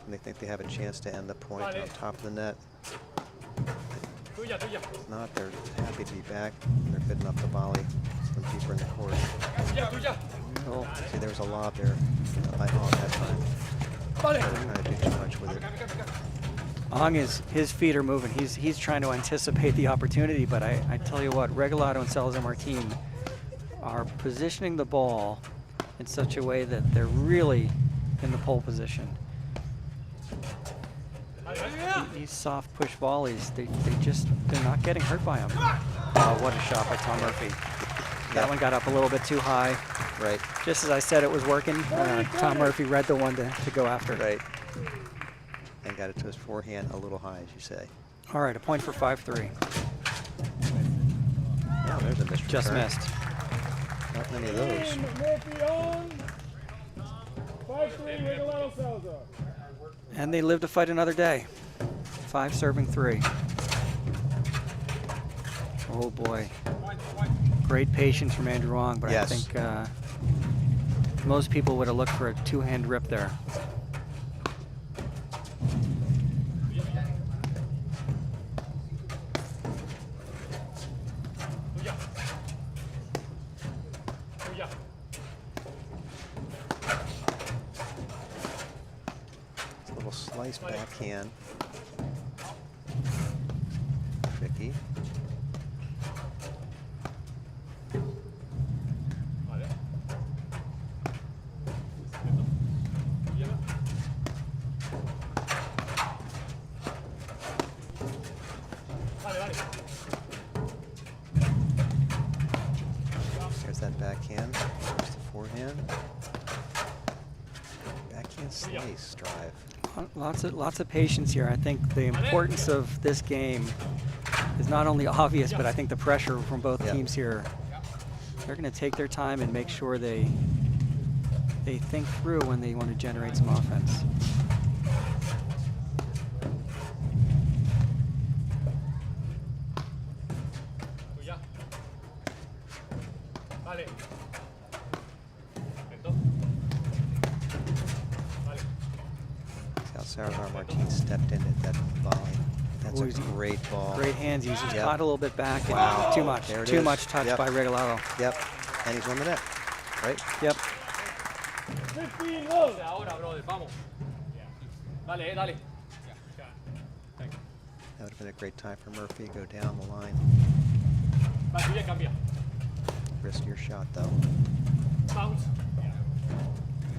And they think they have a chance to end the point on top of the net. If not, they're happy to be back. They're good enough to volley from deeper in the court. Oh, see, there was a lob there by Ong that time. They're trying to do too much with it. Ong his feet are moving. He's trying to anticipate the opportunity, but I tell you what, Regalado and Salazar Martin are positioning the ball in such a way that they're really in the pole position. these soft push volleys, they're not getting hurt by them. Oh, what a shot by Tom Murphy. That one got up a little bit too high. Right. Just as I said it was working, Tom Murphy read the one to go after. Right. And got it to his forehand a little high, as you say. All right, a point for 5-3. Yeah, there's a missed Just return. missed. Not many of those. Murphy on. 5-3, Regalado, Salazar. And they live to fight another day. 5 serving 3. Oh boy. Great patience from Andrew Wong, but Yes. I think most people would have looked for a 2-hand rip there. It's a little slice backhand. Tricky. There's that backhand. There's the forehand. Backhand slice drive. Lots of patience here. I think the importance of this game is not only obvious, but I think the pressure from both teams here. They're going to take their time and make sure they think through when they want to generate some offense. Salazar Martin stepped in at that volley. That's a great ball. Great hands. He's just Yep. caught a little bit back. Wow. And too much. There it Too is. much touch Yep. by Regalado. Yep. And he's won the net. Right? Yep. 15 love. That would have been a great time for Murphy to go down the line. Riskier shot, though.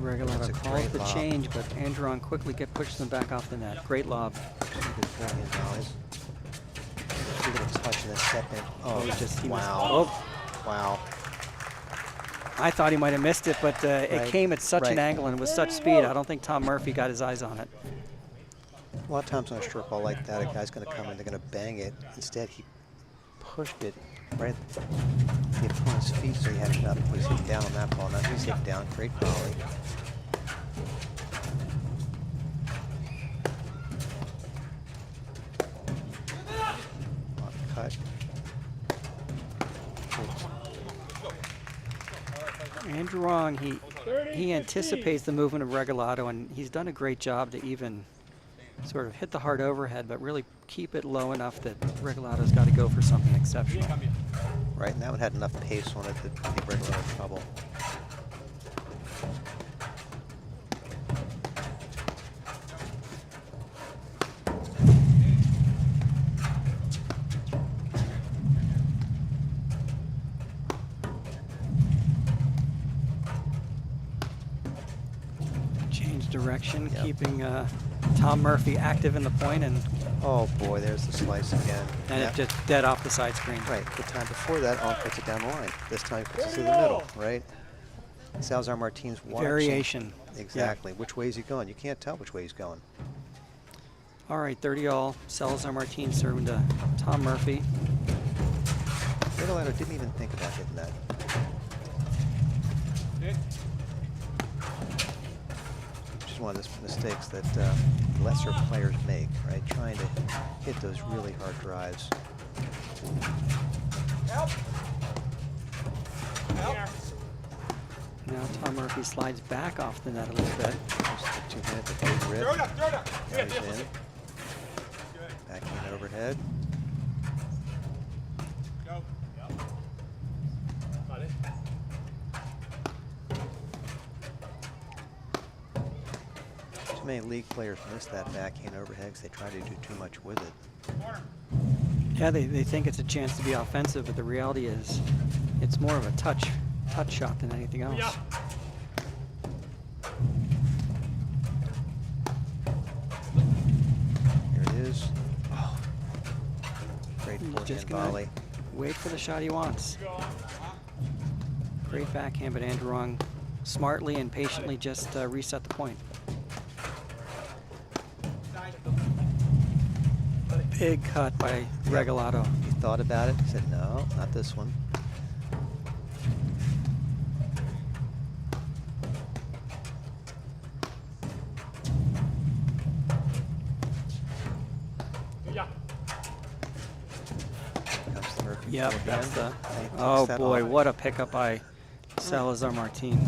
Regalado That's a calls great the lob. change, but Andron quickly pushes them back off the net. Great lob. Some good forehand volleys. Give it a touch in the second. Oh, He missed. wow. Oh, Wow. I thought he might have missed it, but it Right. came at such an Right. angle and with such speed. I don't think Tom Murphy got his eyes on it. A lot of times on a short ball like that, a guy's going to come in, they're going to bang it. Instead, he pushed it right at the opponent's feet, so he had enough. He was hit down on that ball. Now he's hit down. Great volley. Cut. Andrew Wong, he anticipates the movement of Regalado, and he's done a great job to even sort of hit the hard overhead, but really keep it low enough that Regalado's got to go for something exceptional. Right, and that one had enough pace on it to give Regalado trouble. Change direction, Yep. keeping Tom Murphy active in the point, and Oh boy, there's the slice again. it Yep. just dead off the side screen. Right, the time before that, On puts it down the line. This time he puts it through the middle, right? Salazar Martin's watching. Variation. Exactly. Which way is he going? You can't tell which way he's going. All right, 30-all. Salazar Martin serving to Tom Murphy. Regalado didn't even think about hitting that. Which is one of the mistakes that lesser players make, right? Trying to hit those really hard drives. Now Tom Murphy slides back off the net a little bit. Just the two-handed, the big rip. Throw it up, throw it up. Now he's in. Backhand overhead. Go. Too many league players miss that backhand overhead because they try to do too much with it. Yeah, they think it's a chance to be offensive, but the reality is it's more of a touch shot than anything else. backhand gonna volley. wait for the shot he wants. Great backhand, but Anderong smartly and patiently just reset the point. Big cut by Regalado. He thought about it. He said, no, not this one. Comes the Murphy Yep, forehand. that's the. And he takes Oh that boy, off. what a pickup by Salazar Martin.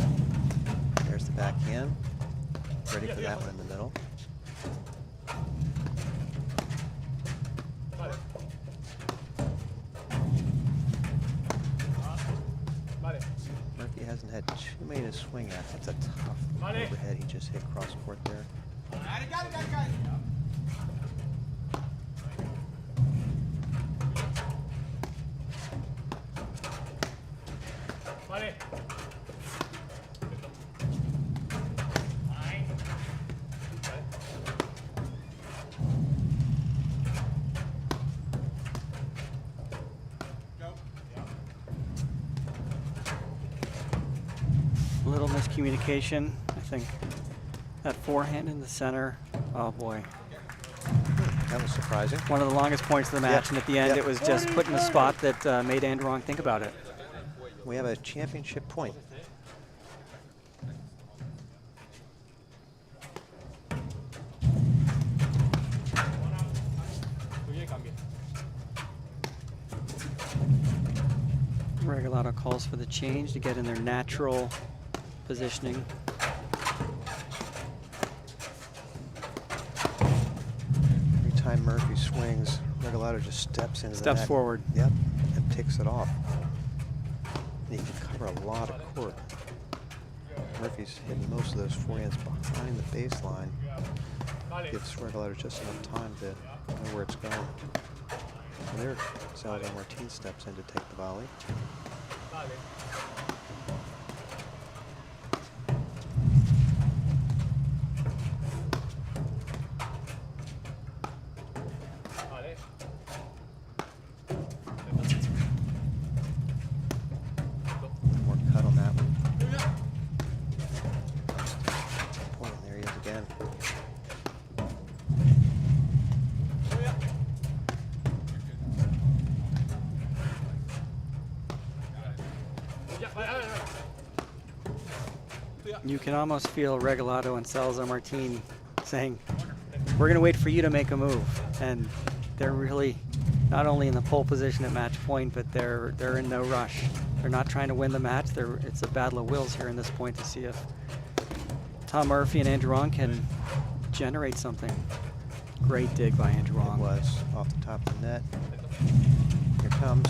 There's the backhand. Ready for that one in the middle. Murphy hasn't had too many to swing at. That's a tough overhead he just hit cross court there. Got it, got it, got it, got it. Little miscommunication. I think that forehand in the center. Oh boy. That was surprising. One of the longest points of the match, Yep. and at the end Yep. it was just put in a spot that made Anderong think about it. We have a championship point. Regalado calls for the change to get in their natural positioning. Every time Murphy swings, Regalado just steps into the Steps net. forward. Yep, and takes it off. And he can cover a lot of court. Murphy's hitting most of those forehands behind the baseline. Gives Regalado just enough time to know where it's going. And there, Salazar Martin steps in to take the volley. More cut on that one. Point, and there he is again. You can almost feel Regalado and Salazar Martin saying, we're going to wait for you to make a move. And they're really not only in the pole position at match point, but they're in no rush. They're not trying to win the match. It's a battle of wills here in this point to see if Tom Murphy and Anderong can generate something. Great dig by It Anderong. was off the top of the net. Here comes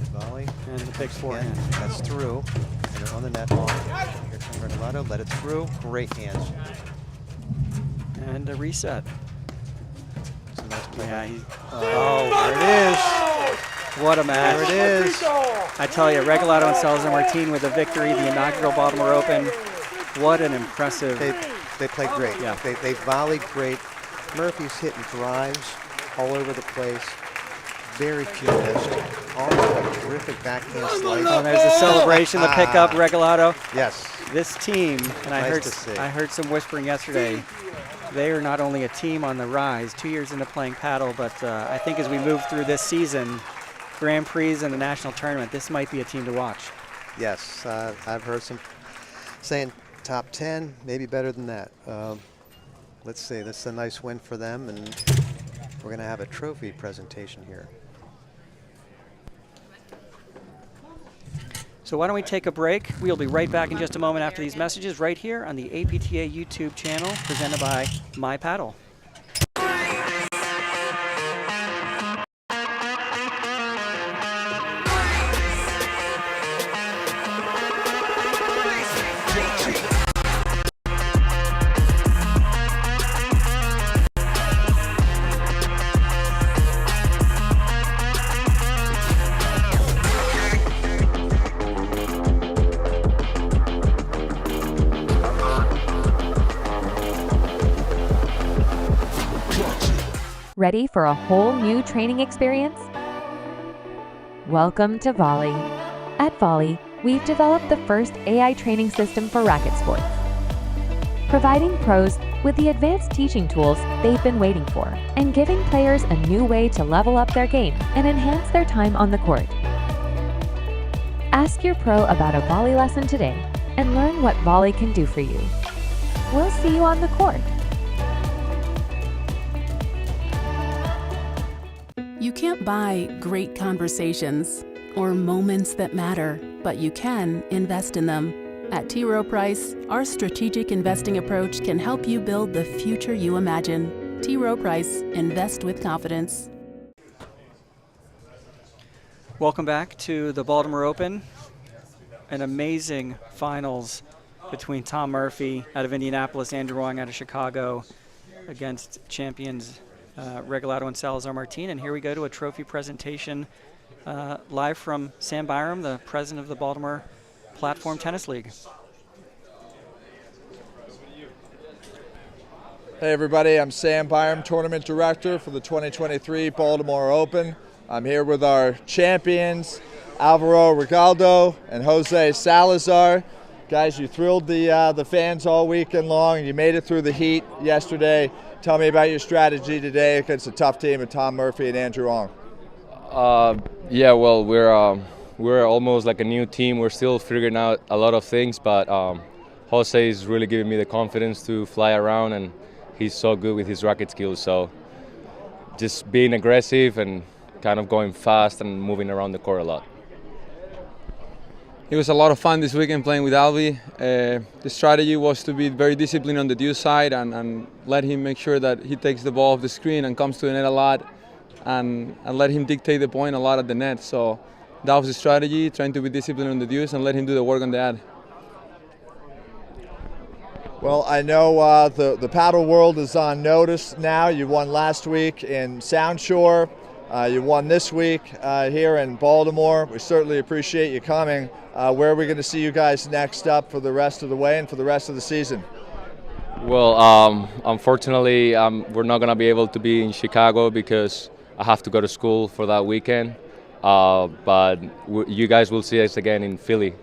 the volley. And the big Again, forehand. that's through. And they're on the net long. Here comes Regalado. Let it through. Great hands. And a reset. It's a nice play. Yeah, he, Oh, there it is. what a match. There it is. I tell you, Regalado and Salazar Martin with a victory, the inaugural Baltimore Open. What an impressive. They played great. Yeah. They volleyed great. Murphy's hitting drives all over the place. Very few missed. Also a terrific backhand slice. Oh, there's the celebration, the pickup, Regalado. Yes. This team, and Nice to see. I heard some whispering yesterday, they are not only a team on the rise, 2 years into playing paddle, but I think as we move through this season, Grand Prix and the national tournament, this might be a team to watch. Yes. I've heard some saying top 10, maybe better than that. Let's see. This is a nice win for them, and we're going to have a trophy presentation here. So why don't we take a break? We'll be right back in just a moment after these messages right here on the APTA YouTube channel presented by My Paddle. Ready for a whole new training experience? Welcome to Volley. At Volley, we've developed the first AI training system for racket sports, providing pros with the advanced teaching tools they've been waiting for, and giving players a new way to level up their game and enhance their time on the court. Ask your pro about a volley lesson today and learn what Volley can do for you. We'll see you on the court. You can't buy great conversations or moments that matter, but you can invest in them. At T. Rowe Price, our strategic investing approach can help you build the future you imagine. T. Rowe Price, invest with confidence. Welcome back to the Baltimore Open. An amazing finals between Tom Murphy out of Indianapolis, Andrew Wong out of Chicago against champions Regalado and Salazar Martin. And here we go to a trophy presentation live from Sam Byram, the president of the Baltimore Platform Tennis League. Hey everybody, I'm Sam Byram, Tournament Director for the 2023 Baltimore Open. I'm here with our champions, Alvaro Regalado and Jose Salazar. Guys, you thrilled the fans all weekend long. You made it through the heat yesterday. Tell me about your strategy today against a tough team of Tom Murphy and Andrew Wong. Yeah, well, we're almost like a new team. We're still figuring out a lot of things, but Jose is really giving me the confidence to fly around, and he's so good with his racket skills. So just being aggressive and kind of going fast and moving around the court a lot. It was a lot of fun this weekend playing with Alvi. The strategy was to be very disciplined on the due side and let him make sure that he takes the ball off the screen and comes to the net a lot, and let him dictate the point a lot at the net. So that was the strategy, trying to be disciplined on the deuce and let him do the work on the ad. Well, I know the paddle world is on notice now. You won last week in Sound Shore. You won this week here in Baltimore. We certainly appreciate you coming. Where are we going to see you guys next up for the rest of the way and for the rest of the season? Well, unfortunately, we're not going to be able to be in Chicago because I have to go to school for that weekend. But you guys will see us again in Philly.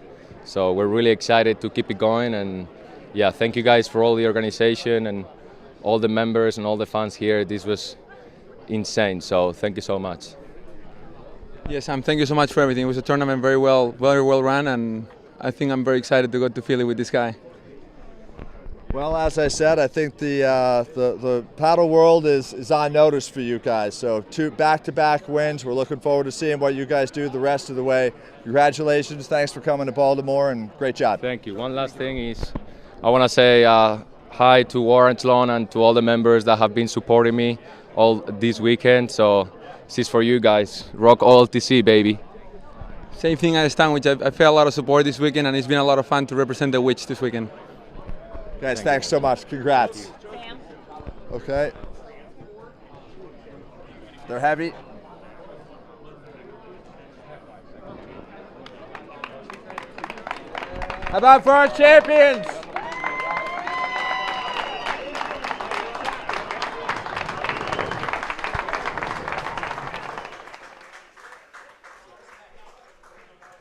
So we're really excited to keep it going. And yeah, thank you guys for all the organization and all the members and all the fans here. This was insane. So thank you so much. Yes, Sam, thank you so much for everything. It was a tournament very well run, and I think I'm very excited to go to Philly with this guy. Well, as I said, I think the paddle world is on notice for you guys. So 2 back-to-back wins. We're looking forward to seeing what you guys do the rest of the way. Congratulations. Thanks for coming to Baltimore, and great job. Thank you. One last thing is I want to say hi to Warren Sloan and to all the members that have been supporting me all this weekend. So this is for you guys. Rock all TC, baby. Same thing at Stanwich. I felt a lot of support this weekend, and it's been a lot of fun to represent the Witch this weekend. Guys, thanks so much. Congrats. Okay. They're heavy. How about for our champions?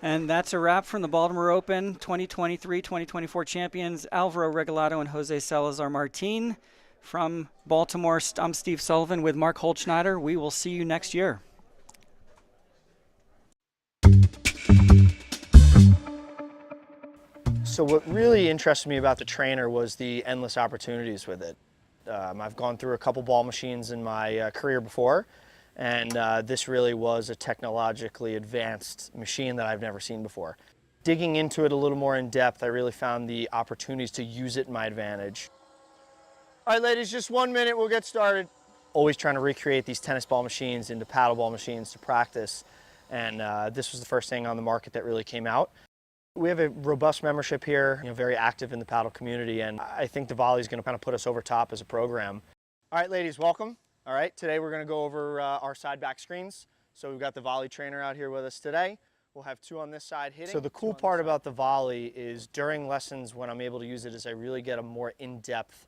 And that's a wrap from the Baltimore Open 2023-2024 champions Alvaro Regalado and Jose Salazar Martin. From Baltimore, I'm Steve Sullivan with Mark Holtschneider. We will see you next year. So what really interested me about the trainer was the endless opportunities with it. I've gone through a couple ball machines in my career before, and this really was a technologically advanced machine that I've never seen before. Digging into it a little more in depth, I really found the opportunities to use it in my advantage. All right, ladies, just 1 minute, we'll get started. Always trying to recreate these tennis ball machines into paddle ball machines to practice, and this was the first thing on the market that really came out. We have a robust membership here, very active in the paddle community, and I think the Volley is going to kind of put us over top as a program. All right, ladies, welcome. All right, today we're going to go over our side back screens. So we've got the Volley trainer out here with us today. We'll have 2 on this side hitting. So the cool part about the Volley is during lessons when I'm able to use it is I really get a more in-depth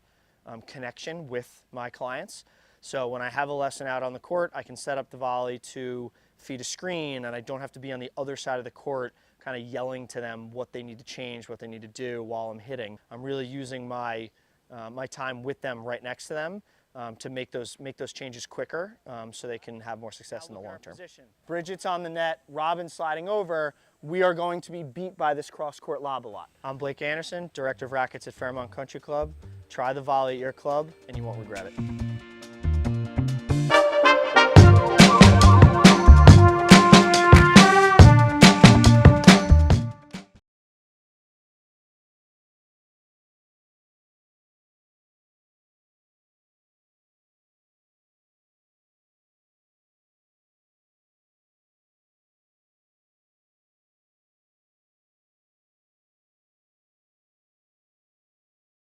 connection with my clients. So when I have a lesson out on the court, I can set up the Volley to feed a screen, and I don't have to be on the other side of the court kind of yelling to them what they need to change, what they need to do while I'm hitting. I'm really using my time with them right next to them to make those changes quicker so they can have more success in the long term. Bridget's on the net, Robin sliding over. We are going to be beat by this cross-court lob a lot. I'm Blake Anderson, Director of Rackets at Fairmont Country Club. Try the volley at your club and you won't regret it.